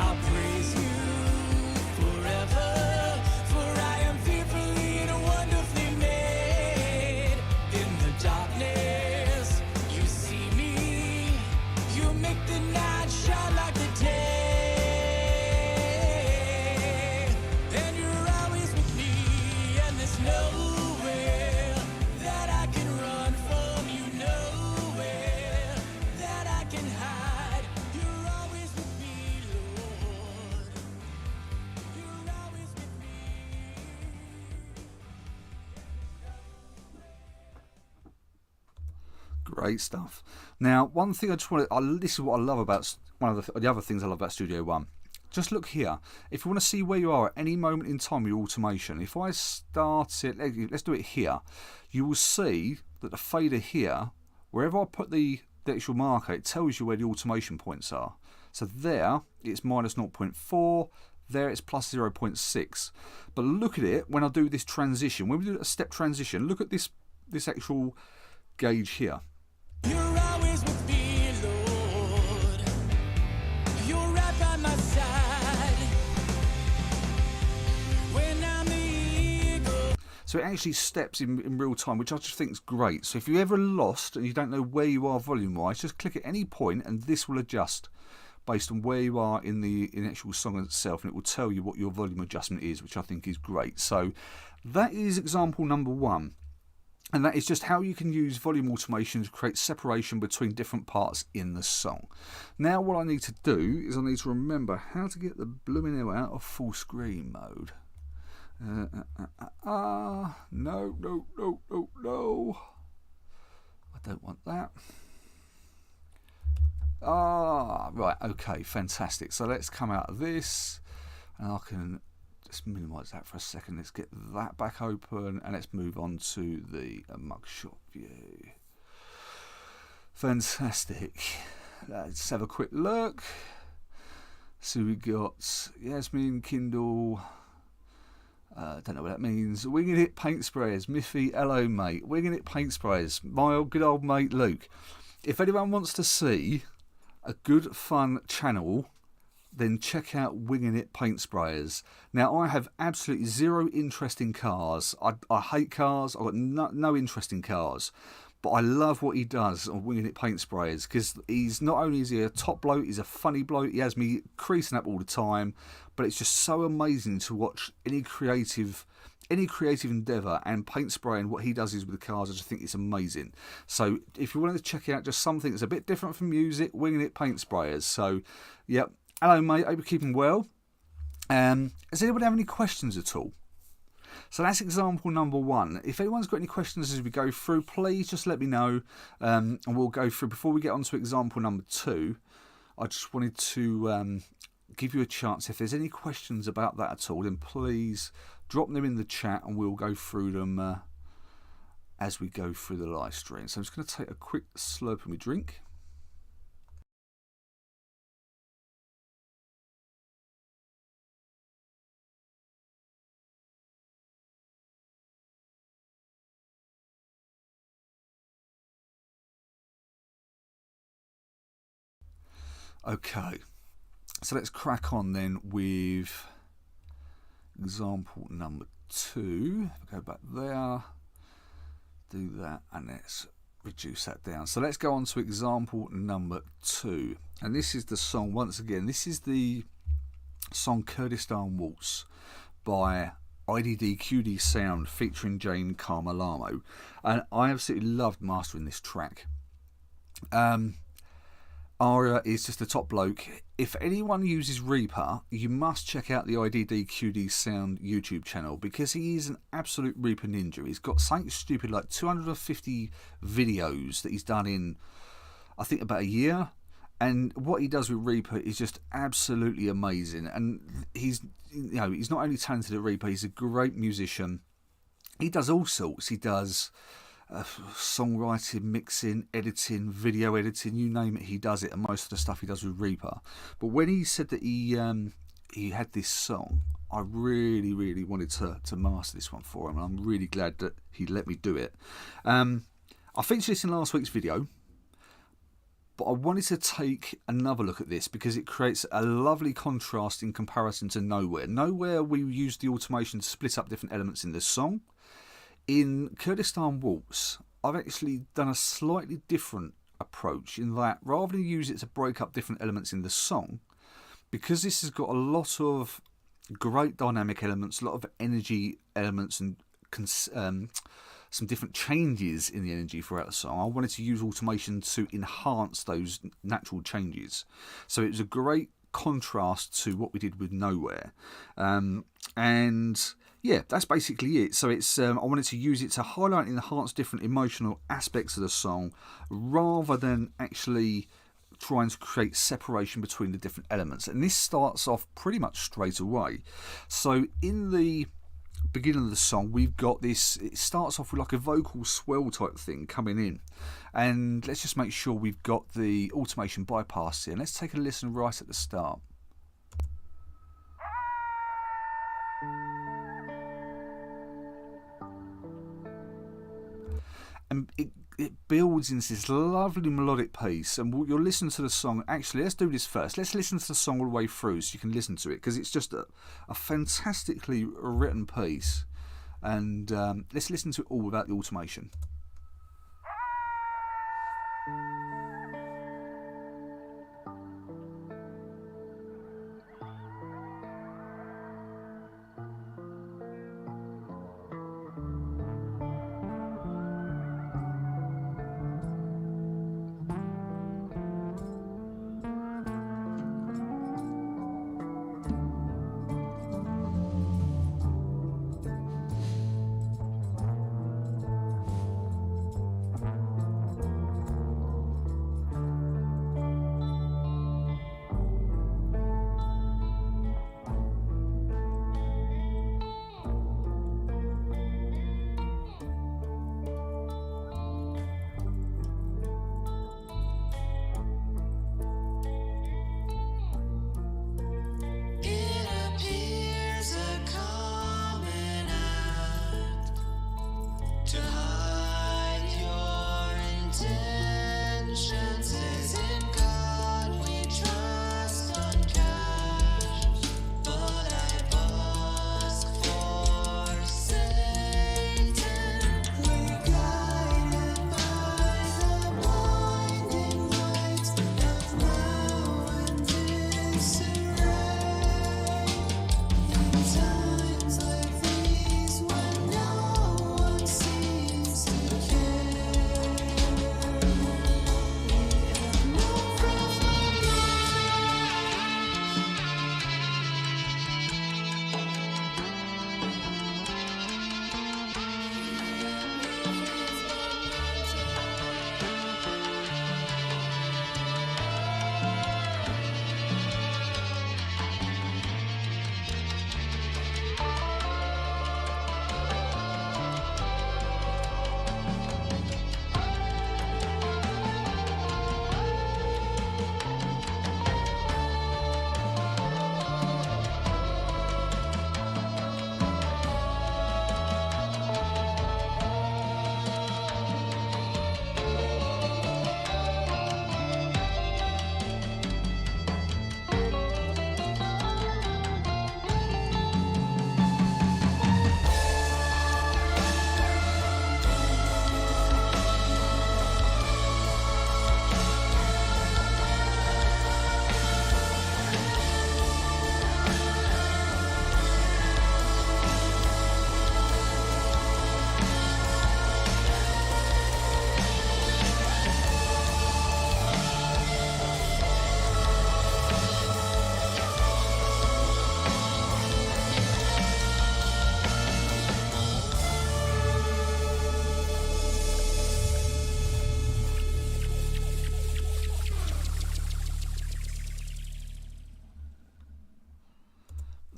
I'll praise you forever, for I am fearfully and wonderfully made. In the darkness, you see me, you make the night shine like the day. And you're always with me, and there's nowhere that I can run from, you nowhere that I can hide. You're always with me, Lord. You're always with me. Great stuff. Now, one thing I just want to, this is what I love about, one of the other things I love about Studio One. Just look here. If you want to see where you are at any moment in time with your automation, if I start it, let's do it here, you will see that the fader here, wherever I put the actual marker, it tells you where the automation points are. So there, it's minus 0.4, there it's plus 0.6. But look at it when I do this transition. When we do a step transition, look at this actual gauge here. You're always with me, Lord. You're right by my side. When I'm the eagle. So it actually steps in real time, which I just think is great. So if you're ever lost and you don't know where you are volume wise, just click at any point and this will adjust based on where you are in the actual song itself, and it will tell you what your volume adjustment is, which I think is great. So that is example number one. And that is just how you can use volume automation to create separation between different parts in the song. Now what I need to do is I need to remember how to get the blooming hell out of full screen mode. No. I don't want that. Ah, right, okay, fantastic. So let's come out of this, and I can just minimise that for a second. Let's get that back open, and let's move on to the mugshot view. Fantastic. Let's have a quick look. So we got Yasmin, Kindle. Don't know what that means. Winging It Paint Sprayers. Miffy, hello mate. Winging It Paint Sprayers. My good old mate Luke. If anyone wants to see a good fun channel, then check out Winging It Paint Sprayers. Now, I have absolutely zero interest in cars. I hate cars. I've got no interest in cars. But I love what he does on Winging It Paint Sprayers, because he's not only is he a top bloke, he's a funny bloke. He has me creasing up all the time. But it's just so amazing to watch any creative endeavour, and paint spraying, what he does is with the cars. I just think it's amazing. So if you wanted to check out just something that's a bit different from music, Winging It Paint Sprayers. So, yep. Hello, mate. Hope you're keeping well. Does anyone have any questions at all? So that's example number 1. If anyone's got any questions as we go through, please just let me know, and we'll go through. Before we get on to example number 2, I just wanted to give you a chance. If there's any questions about that at all, then please drop them in the chat, and we'll go through them as we go through the live stream. So I'm just going to take a quick slurp of my drink. Okay, so let's crack on then with example number 2. Go back there, do that, and let's reduce that down. So let's go on to example number 2, and this is the song, once again, this is the song Kurdistan Waltz by IDDQD Sound featuring Jayne Lamo, and I absolutely loved mastering this track. Aria is just a top bloke. If anyone uses Reaper, you must check out the IDDQD Sound YouTube channel, because he is an absolute Reaper ninja. He's got something stupid like 250 videos that he's done in, I think, about a year. And what he does with Reaper is just absolutely amazing. And he's not only talented at Reaper, he's a great musician. He does all sorts. He does songwriting, mixing, editing, video editing, you name it, he does it, and most of the stuff he does with Reaper. But when he said that he had this song, I really wanted to master this one for him, and I'm really glad that he let me do it. I featured this in last week's video, but I wanted to take another look at this because it creates a lovely contrast in comparison to Nowhere. Nowhere, we used the automation to split up different elements in the song. In Kurdistan Waltz, I've actually done a slightly different approach, in that rather than use it to break up different elements in the song, because this has got a lot of great dynamic elements, a lot of energy elements, and some different changes in the energy throughout the song, I wanted to use automation to enhance those natural changes. So it was a great contrast to what we did with Nowhere. And yeah, that's basically it. So it's I wanted to use it to highlight and enhance different emotional aspects of the song, rather than actually trying to create separation between the different elements. And this starts off pretty much straight away. So in the beginning of the song, we've got this, it starts off with like a vocal swell type thing coming in, and let's just make sure we've got the automation bypassed here. Let's take a listen right at the start. And it builds into this lovely melodic piece, and you'll listen to the song. Actually, let's do this first. Let's listen to the song all the way through so you can listen to it, because it's just a fantastically written piece. And let's listen to it all without the automation.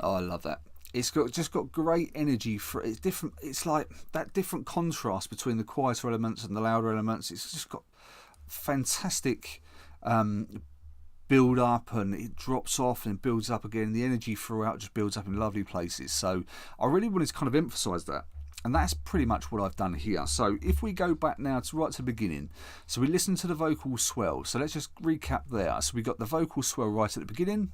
Oh, I love that. It's just got great energy for it's different. It's like that different contrast between the quieter elements and the louder elements. It's just got fantastic build up, and it drops off and builds up again. The energy throughout just builds up in lovely places. So I really wanted to kind of emphasize that. And that's pretty much what I've done here. So if we go back now to right to the beginning, so we listen to the vocal swell. So let's just recap there. So we got the vocal swell right at the beginning.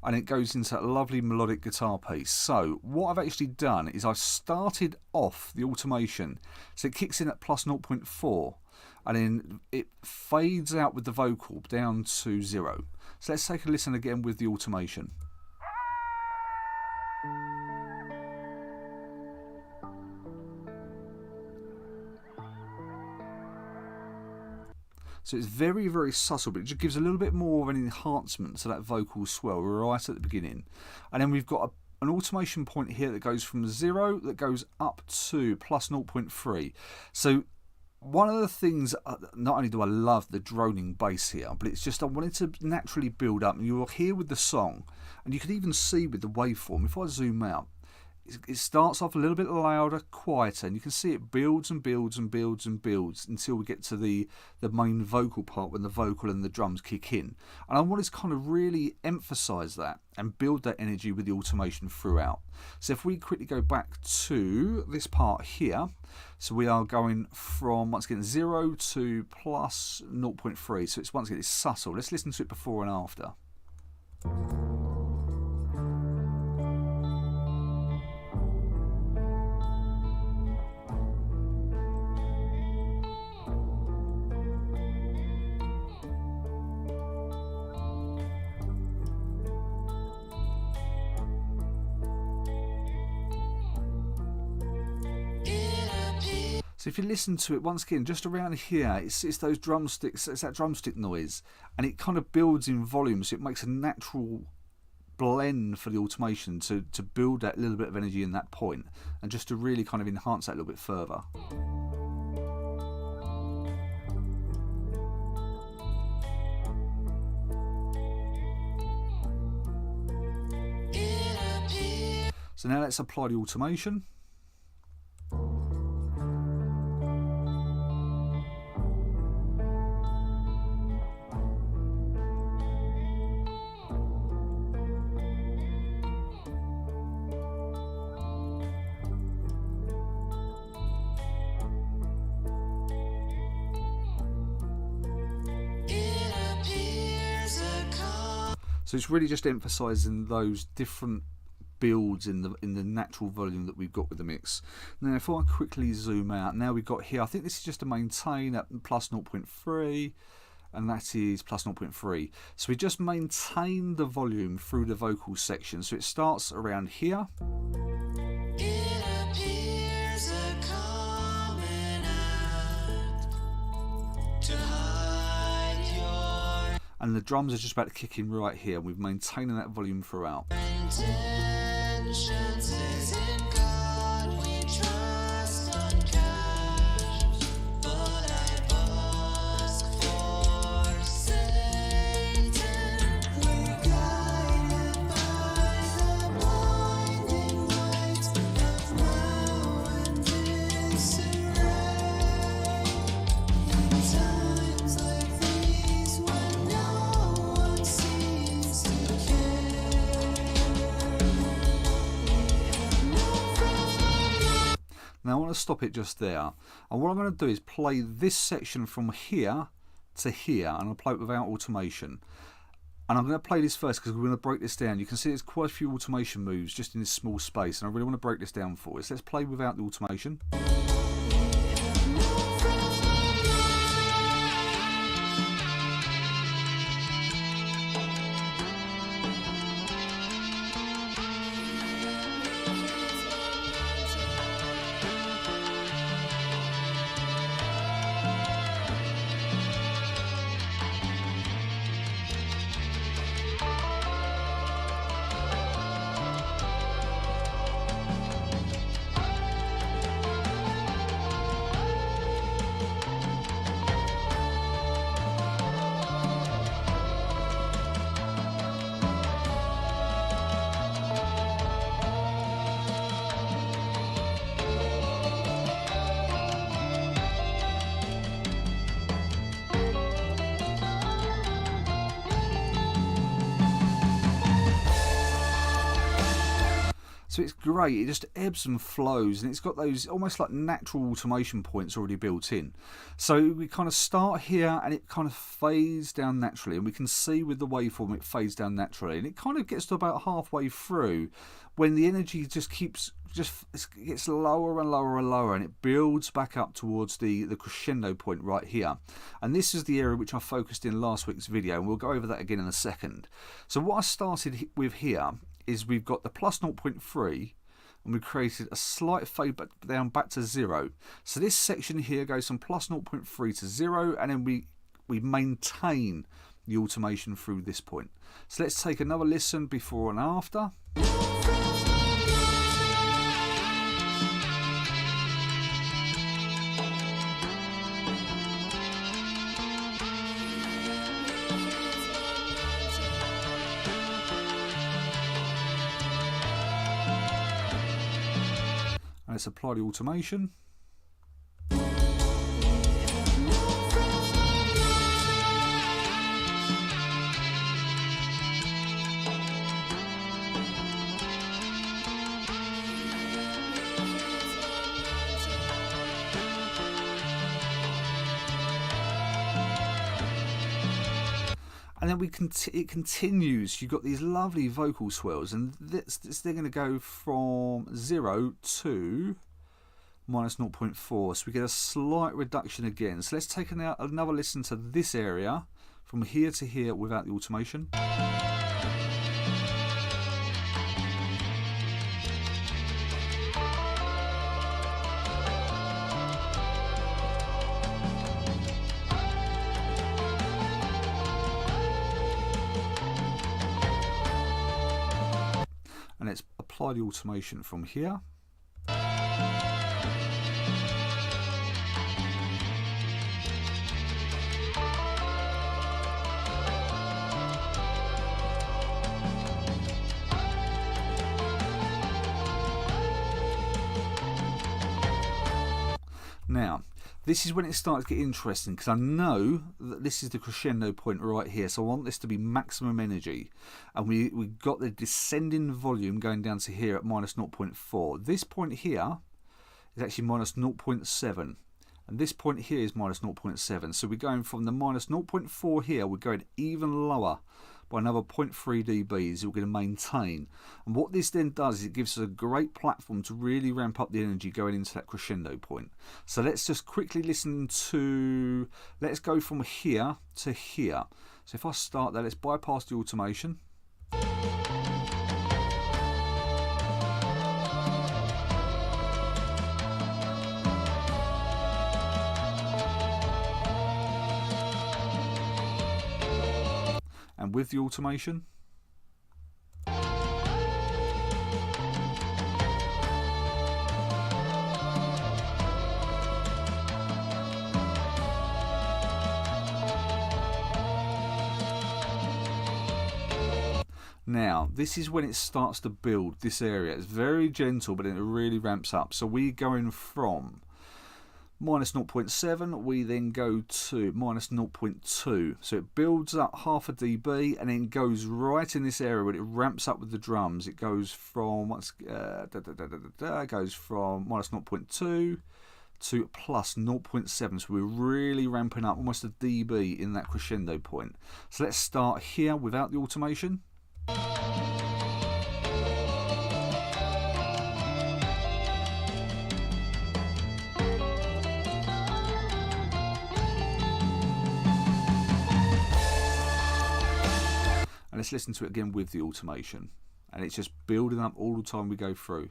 And it goes into that lovely melodic guitar piece. So what I've actually done is I've started off the automation. So it kicks in at plus 0.4 and then it fades out with the vocal down to 0. So let's take a listen again with the automation. So it's very, very subtle, but it just gives a little bit more of an enhancement to that vocal swell right at the beginning. And then we've got an automation point here that goes from 0 that goes up to plus 0.3. So one of the things, not only do I love the droning bass here, but it's just I wanted to naturally build up. And you'll hear with the song, and you can even see with the waveform, if I zoom out, it starts off a little bit louder, quieter, and you can see it builds and builds and builds and builds until we get to the main vocal part when the vocal and the drums kick in. And I wanted to kind of really emphasize that and build that energy with the automation throughout. So if we quickly go back to this part here, so we are going from once again 0 to plus 0.3. So it's once again it's subtle. Let's listen to it before and after. So if you listen to it once again, just around here, it's those drumsticks, it's that drumstick noise, and it kind of builds in volume, so it makes a natural blend for the automation to build that little bit of energy in that point, and just to really kind of enhance that a little bit further. So now let's apply the automation. So it's really just emphasising those different builds in the natural volume that we've got with the mix. Now if I quickly zoom out, now we've got here, I think this is just to maintain at plus 0.3, and that is plus 0.3. So we just maintain the volume through the vocal section. So it starts around here. It appears a common act to hide your And the drums are just about to kick in right here. We're maintaining that volume throughout. intentions. Is in God we trust uncashed, but I ask for Satan. We're guided by the blinding light of now and disarray. In times like these, when no one seems to care, no friend. Now I want to stop it just there. And what I'm going to do is play this section from here to here, and I'll play it without automation. And I'm going to play this first because we're going to break this down. You can see there's quite a few automation moves just in this small space, and I really want to break this down for us. Let's play without the automation. So it's great, it just ebbs and flows, and it's got those almost like natural automation points already built in. So we kind of start here and it kind of fades down naturally, and we can see with the waveform it fades down naturally, and it kind of gets to about halfway through when the energy just gets lower and lower and lower, and it builds back up towards the crescendo point right here. And this is the area which I focused in last week's video, and we'll go over that again in a second. So what I started with here is we've got the plus 0.3, and we created a slight fade down back to 0. So this section here goes from plus 0.3 to 0, and then we maintain the automation through this point. So let's take another listen before and after. And let's apply the automation. And then it continues. You've got these lovely vocal swells, and they're going to go from 0 to minus 0.4. So we get a slight reduction again. So let's take another listen to this area from here to here without the automation. And let's apply the automation from here. Now, this is when it starts to get interesting, because I know that this is the crescendo point right here, so I want this to be maximum energy. And we got the descending volume going down to here at minus 0.4. This point here is actually minus 0.7. And this point here is minus 0.7. So we're going from the minus 0.4 here, we're going even lower, by another 0.3 dBs. We're going to maintain. And what this then does is it gives us a great platform to really ramp up the energy going into that crescendo point. So let's just quickly listen to, let's go from here to here. So if I start there, let's bypass the automation. And with the automation, now this is when it starts to build this area. It's very gentle, but it really ramps up. So we're going from minus 0.7, we then go to minus 0.2. So it builds up half a dB and then goes right in this area when it ramps up with the drums. It goes from goes from minus 0.2 to plus 0.7. So we're really ramping up almost a dB in that crescendo point. So let's start here without the automation. Let's listen to it again with the automation, and it's just building up all the time we go through.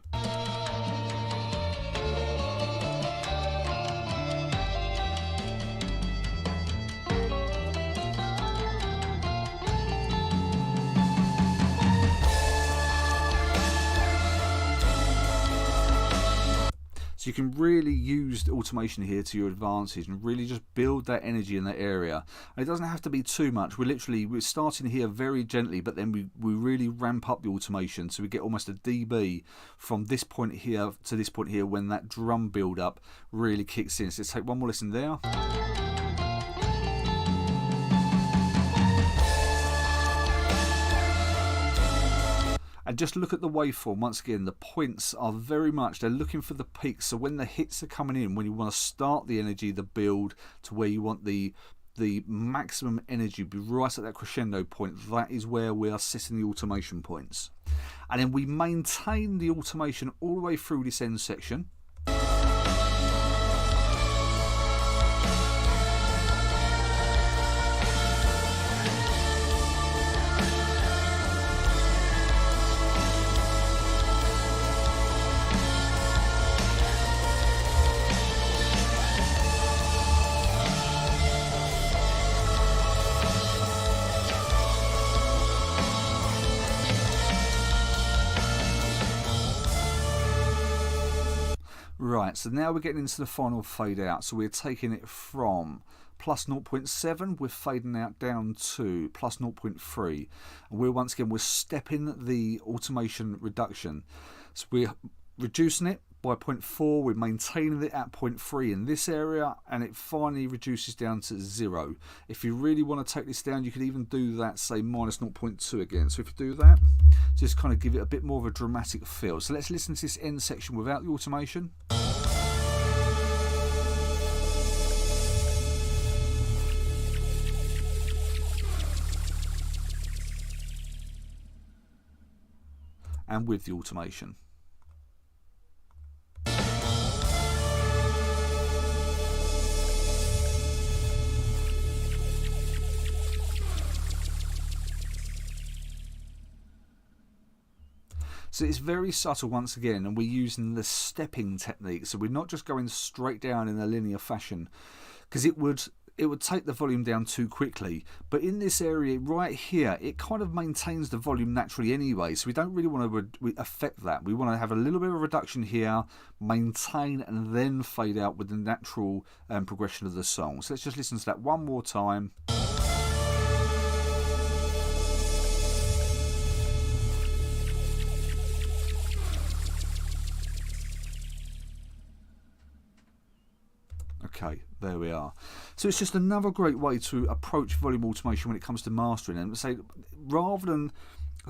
So you can really use the automation here to your advantage and really just build that energy in that area. And it doesn't have to be too much. We're starting here very gently, but then we really ramp up the automation, so we get almost a dB from this point here to this point here when that drum build up really kicks in. So let's take one more listen there. And just look at the waveform once again. The points are very much, they're looking for the peaks. So when the hits are coming in, when you want to start the energy, the build to where you want the maximum energy, be right at that crescendo point, that is where we are setting the automation points. And then we maintain the automation all the way through this end section. Right, so now we're getting into the final fade out. So we're taking it from plus 0.7, we're fading out down to plus 0.3. And we're stepping the automation reduction. So we're reducing it by 0.4, we're maintaining it at 0.3 in this area, and it finally reduces down to 0. If you really want to take this down, you could even do that, say minus 0.2 again. So if you do that, just kind of give it a bit more of a dramatic feel. So let's listen to this end section without the automation. And with the automation. So it's very subtle once again, and we're using the stepping technique. So we're not just going straight down in a linear fashion, because it would take the volume down too quickly. But in this area right here, it kind of maintains the volume naturally anyway. So we don't really want to affect that. We want to have a little bit of a reduction here, maintain, and then fade out with the natural progression of the song. So let's just listen to that one more time. Okay, there we are. So it's just another great way to approach volume automation when it comes to mastering. And say, rather than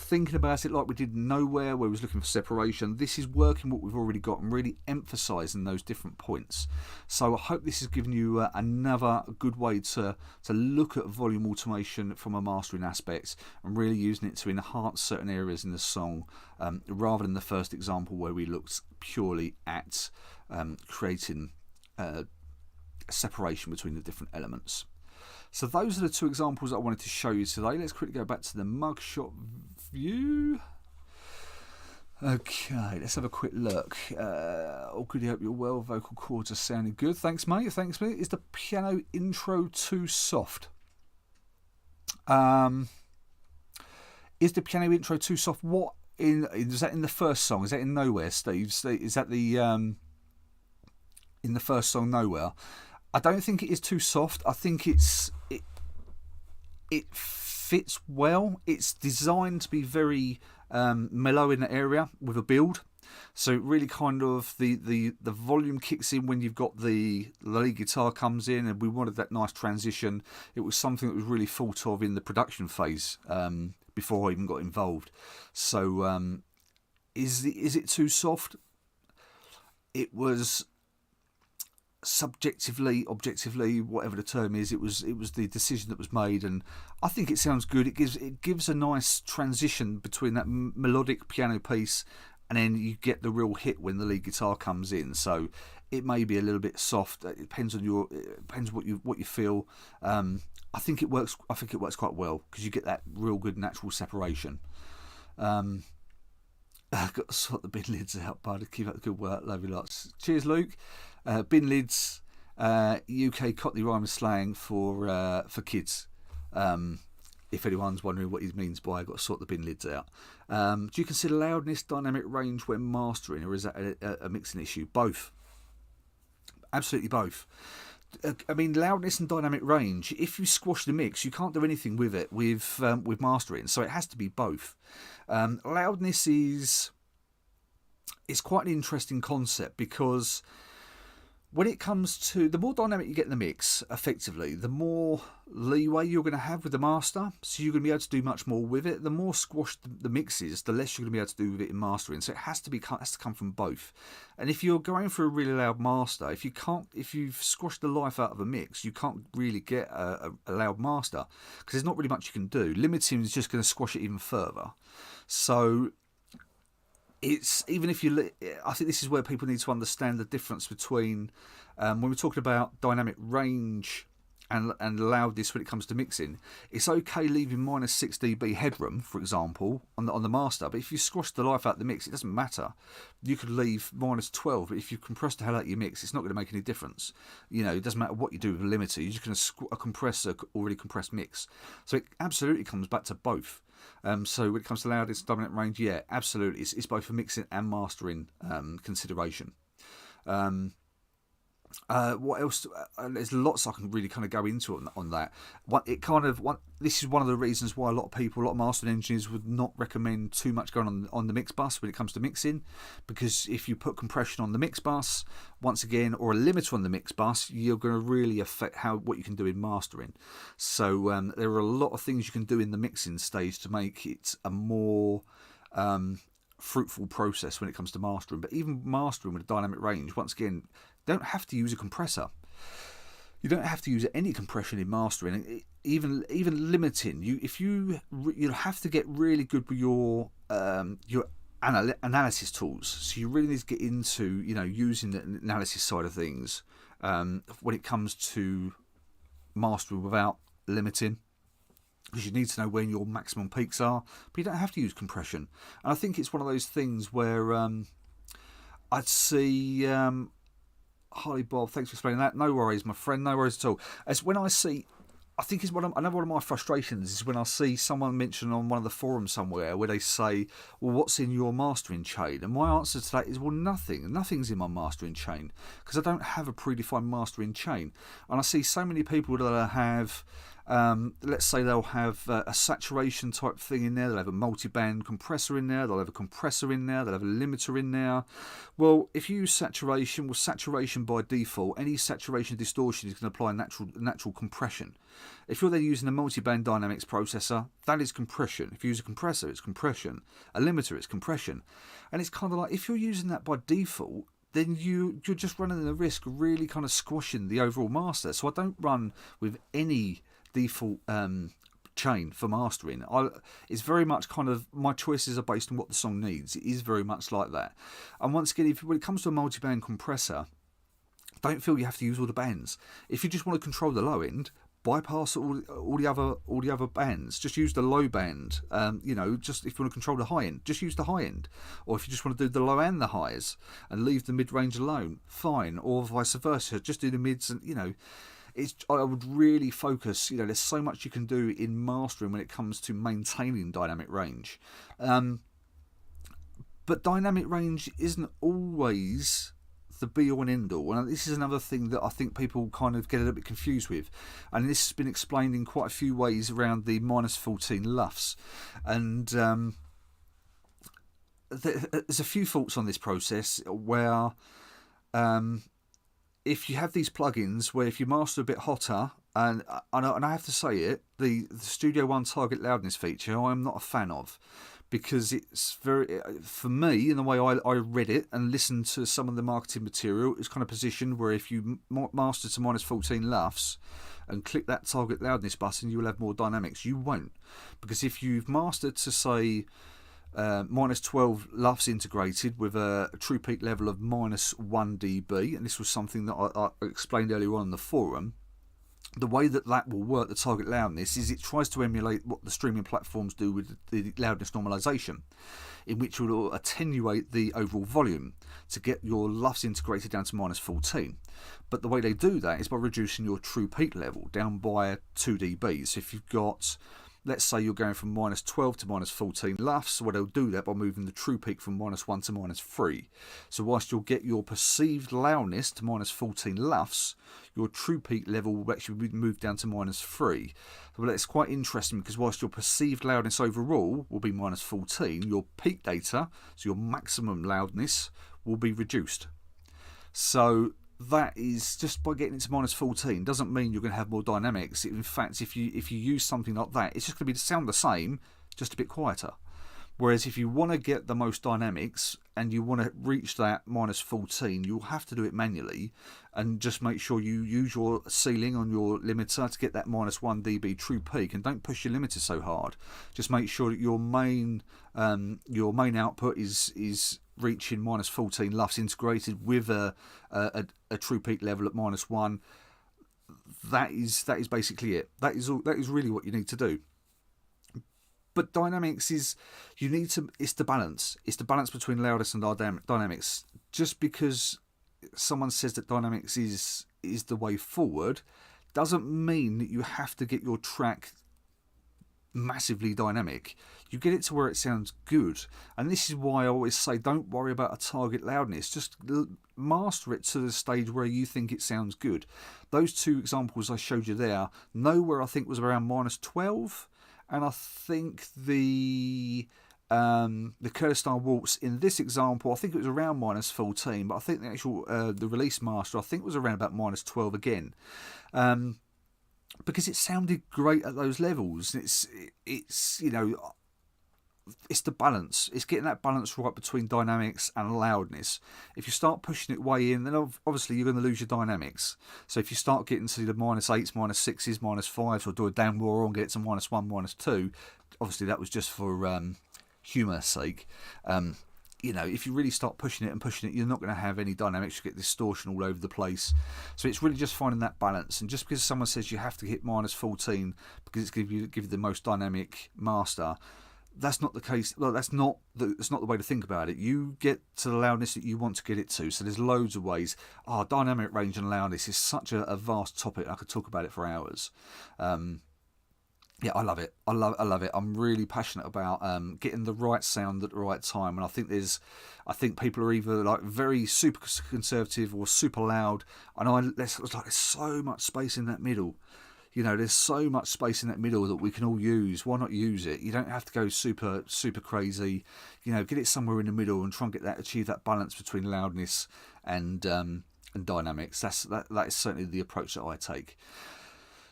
thinking about it like we did Nowhere, where we was looking for separation. This is working what we've already got and really emphasising those different points. So I hope this has given you another good way to look at volume automation from a mastering aspect and really using it to enhance certain areas in the song, rather than the first example where we looked purely at creating separation between the different elements. So those are the two examples I wanted to show you today. Let's quickly go back to the mugshot view. Okay, let's have a quick look. All good, hope you're well. Vocal cords are sounding good. Thanks, mate. Thanks, mate. Is the piano intro too soft? Is the piano intro too soft? What is that in the first song? Is that in Nowhere, Steve? Is that the in the first song Nowhere? I don't think it is too soft. I think it fits well. It's designed to be very mellow in the area with a build. So really kind of the volume kicks in when you've got the lead guitar comes in, and we wanted that nice transition. It was something that was really thought of in the production phase before I even got involved. So is it too soft? It was subjectively, objectively, whatever the term is, it was the decision that was made, and I think it sounds good. It gives a nice transition between that melodic piano piece, and then you get the real hit when the lead guitar comes in. So it may be a little bit soft. It depends on what you feel. I think it works. I think it works quite well because you get that real good natural separation. I've got to sort the bin lids out, bud. Keep up the good work. Love you lots. Cheers, Luke. Bin lids, UK Cockney rhyme and slang for kids. If anyone's wondering what he means by I've got to sort the bin lids out. Do you consider loudness, dynamic range when mastering, or is that a mixing issue? Both. Absolutely both. I mean, loudness and dynamic range, if you squash the mix, you can't do anything with it with mastering, so it has to be both. Loudness is quite an interesting concept because when it comes to the more dynamic you get in the mix, effectively, the more leeway you're going to have with the master. So you're going to be able to do much more with it. The more squashed the mix is, the less you're going to be able to do with it in mastering. So it has to come from both. And if you're going for a really loud master, if you've squashed the life out of a mix, you can't really get a loud master because there's not really much you can do. Limiting is just going to squash it even further. So it's even if I think this is where people need to understand the difference between when we're talking about dynamic range and loudness when it comes to mixing. It's okay leaving minus 6 dB headroom, for example, on the master, but if you squash the life out of the mix, it doesn't matter. You could leave minus 12, but if you compress the hell out of your mix, it's not going to make any difference. You know, it doesn't matter what you do with a limiter, you're just going to compress an already compressed mix. So it absolutely comes back to both. So when it comes to loudness, dominant range, yeah, absolutely, it's both a mixing and mastering consideration. What else? There's lots I can really kind of go into on that. This is one of the reasons why a lot of mastering engineers would not recommend too much going on the mix bus when it comes to mixing, because if you put compression on the mix bus once again, or a limiter on the mix bus, you're going to really affect what you can do in mastering. So there are a lot of things you can do in the mixing stage to make it a more fruitful process when it comes to mastering. But even mastering with a dynamic range, once again, don't have to use a compressor. You don't have to use any compression in mastering. Even limiting, you have to get really good with your analysis tools. So you really need to get into using the analysis side of things when it comes to mastering without limiting, because you need to know when your maximum peaks are, but you don't have to use compression. And I think it's one of those things where I'd see Harley Bob, thanks for explaining that. No worries, my friend, no worries at all. As when I see, I think it's another one of my frustrations is when I see someone mention on one of the forums somewhere where they say, well, what's in your mastering chain? And my answer to that is, well, nothing's in my mastering chain, because I don't have a predefined mastering chain. And I see so many people that have Let's say they'll have a saturation type thing in there. They'll have a multi-band compressor in there. They'll have a compressor in there. They'll have a limiter in there. Well, if you use saturation, saturation by default, any saturation distortion is going to apply natural compression. If you're then using a multi-band dynamics processor, that is compression. If you use a compressor, it's compression. A limiter, it's compression. And it's kind of like, if you're using that by default, then you're just running the risk of really kind of squashing the overall master. So I don't run with any default chain for mastering. It's very much kind of, my choices are based on what the song needs. It is very much like that. And once again, when it comes to a multi-band compressor, don't feel you have to use all the bands. If you just want to control the low end, bypass all the other bands. Just use the low band. Just if you want to control the high end, just use the high end. Or if you just want to do the low and the highs and leave the mid range alone, fine. Or vice versa, just do the mids and I would really focus. There's so much you can do in mastering when it comes to maintaining dynamic range. But dynamic range isn't always the be all and end all, and this is another thing that I think people kind of get a little bit confused with, and this has been explained in quite a few ways around the -14 LUFS, and there's a few faults on this process where if you have these plugins where if you master a bit hotter, and I have to say it, the Studio One target loudness feature I'm not a fan of, because it's very, for me, in the way I read it and listened to some of the marketing material, it's kind of positioned where if you master to -14 LUFS and click that target loudness button, you will have more dynamics. You won't, because if you've mastered to say -12 LUFS integrated with a true peak level of -1 dB, and this was something that I explained earlier on in the forum, the way that will work, the target loudness, is it tries to emulate what the streaming platforms do with the loudness normalization, in which it will attenuate the overall volume to get your LUFS integrated down to -14. But the way they do that is by reducing your true peak level down by 2 dB. So if you've got, let's say you're going from -12 to -14 LUFS, so they'll do that by moving the true peak from -1 to -3. So whilst you'll get your perceived loudness to -14 LUFS, your true peak level will actually be moved down to -3. Well, it's quite interesting, because whilst your perceived loudness overall will be -14, your peak data, so your maximum loudness, will be reduced. So that is, just by getting it to -14 doesn't mean you're going to have more dynamics. In fact, if you use something like that, it's just going to be sound the same, just a bit quieter. Whereas if you want to get the most dynamics and you want to reach that -14, you'll have to do it manually, and just make sure you use your ceiling on your limiter to get that -1 dB true peak, and don't push your limiter so hard. Just make sure that your main output is reaching -14 LUFS integrated with a true peak level at -1. That is basically it. That is really what you need to do. But dynamics is, it's the balance. It's the balance between loudness and dynamics. Just because someone says that dynamics is the way forward, doesn't mean that you have to get your track massively dynamic. You get it to where it sounds good, and this is why I always say don't worry about a target loudness, just master it to the stage where you think it sounds good. Those two examples I showed you there, nowhere I think was around -12, and I think the Kurdistan Waltz in this example, I think it was around -14, but I think the actual the release master, I think, was around about -12 again. Because it sounded great at those levels. It's the balance. It's getting that balance right between dynamics and loudness. If you start pushing it way in, then obviously you're going to lose your dynamics. So if you start getting to the -8s, -6s, -5s, or do a down roar and get it to -1, -2, obviously that was just for humour's sake. If you really start pushing it, you're not going to have any dynamics. You get distortion all over the place. So it's really just finding that balance. And just because someone says you have to hit -14 because it's give you the most dynamic master, that's not the case. Well, that's not the way to think about it. You get to the loudness that you want to get it to. So there's loads of ways. Dynamic range and loudness is such a vast topic. I could talk about it for hours. Yeah, I love it. I love it. I'm really passionate about getting the right sound at the right time, and I think people are either like very super conservative or super loud, and there's so much space in that middle. You know, there's so much space in that middle that we can all use. Why not use it? You don't have to go super crazy. You know, get it somewhere in the middle and try and achieve that balance between loudness and dynamics. That is certainly the approach that I take.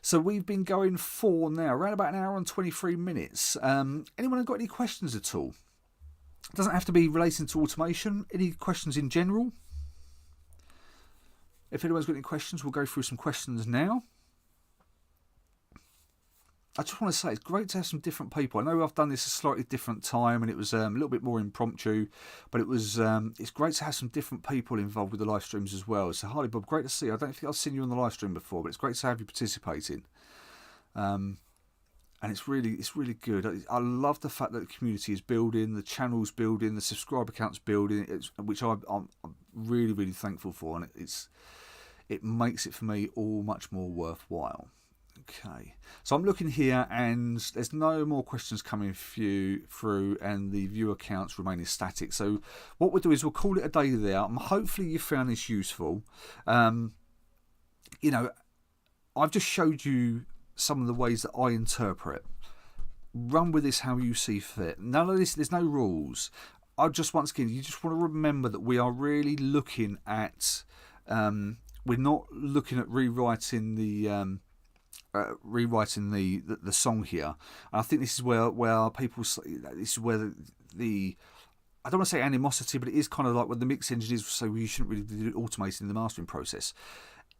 So we've been going for now around about an hour and 23 minutes. Anyone got any questions at all? It doesn't have to be relating to automation. Any questions in general? If anyone's got any questions, we'll go through some questions now. I just want to say it's great to have some different people. I know I've done this a slightly different time and it was a little bit more impromptu, but it's great to have some different people involved with the live streams as well. So Harley Bob, great to see you. I don't think I've seen you on the live stream before, but it's great to have you participating. And it's really good. I love the fact that the community is building, the channel's building, the subscriber count's building, which I'm really thankful for, and it makes it for me all much more worthwhile. Okay, so I'm looking here and there's no more questions coming through and the viewer counts remaining static. So what we'll do is we'll call it a day there. Hopefully you found this useful. You know, I've just showed you some of the ways that I interpret. Run with this how you see fit. None of this, there's no rules. Once again, you just want to remember that we are really looking at, we're not looking at rewriting the song here. And I think this is where people, this is where the I don't want to say animosity, but it is kind of like when the mix engineers say, well, you shouldn't really be automating the mastering process.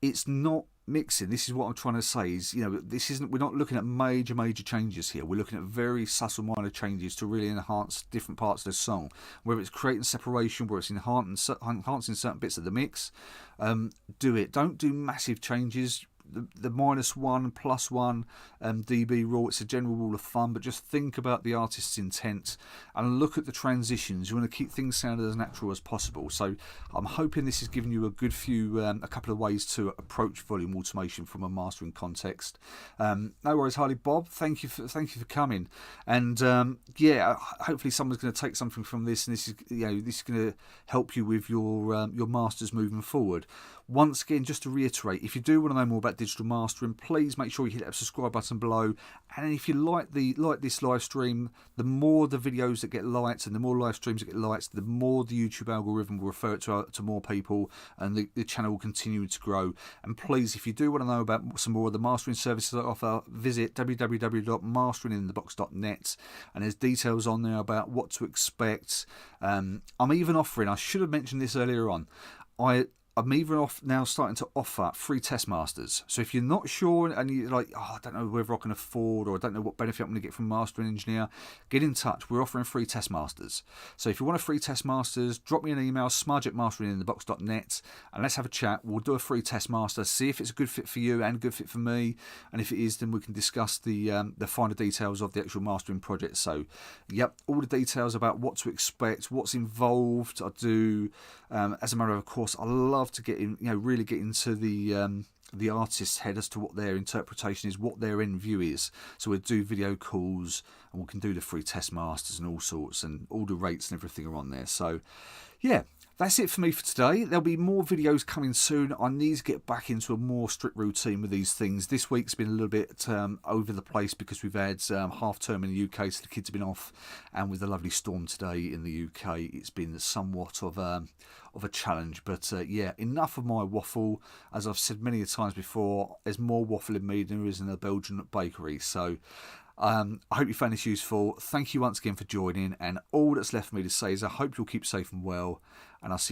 It's not mixing. This is what I'm trying to say is, you know, we're not looking at major changes here. We're looking at very subtle minor changes to really enhance different parts of the song, whether it's creating separation, whether it's enhancing certain bits of the mix. Do it. Don't do massive changes. The -1 +1 dB rule, it's a general rule of thumb, but just think about the artist's intent and look at the transitions. You want to keep things sounding as natural as possible. So I'm hoping this has given you a couple of ways to approach volume automation from a mastering context. No worries, Harley Bob, thank you for coming. And yeah, hopefully someone's going to take something from this, and this is going to help you with your masters moving forward. Once again, just to reiterate, if you do want to know more about digital mastering, please make sure you hit that subscribe button below. And if you like this live stream, the more the videos that get liked and the more live streams that get liked, the more the YouTube algorithm will refer it to more people, and the channel will continue to grow. And please, if you do want to know about some more of the mastering services I offer, visit www.masteringinthebox.net, and there's details on there about what to expect. I'm even offering, I should have mentioned this earlier on, I'm even starting to offer free test masters. So if you're not sure and you're like, oh, I don't know whether I can afford, or I don't know what benefit I'm going to get from mastering engineer, get in touch. We're offering free test masters. So if you want a free test masters, drop me an email, smudge@masteringinthebox.net, and let's have a chat. We'll do a free test master, see if it's a good fit for you and a good fit for me. And if it is, then we can discuss the finer details of the actual mastering project. So, yep, all the details about what to expect, what's involved. I do, as a matter of course, I love to get in, really get into the artist's head as to what their interpretation is, what their end view is. So we'll do video calls and we can do the free test masters and all sorts, and all the rates and everything are on there. So yeah, that's it for me for today. There'll be more videos coming soon. I need to get back into a more strict routine with these things. This week's been a little bit over the place because we've had half term in the UK, so the kids have been off, and with the lovely storm today in the UK, it's been somewhat of a challenge. But yeah, enough of my waffle. As I've said many times before, there's more waffle in me than there is in a Belgian bakery. So I hope you found this useful. Thank you once again for joining, and all that's left for me to say is I hope you'll keep safe and well, and I'll see you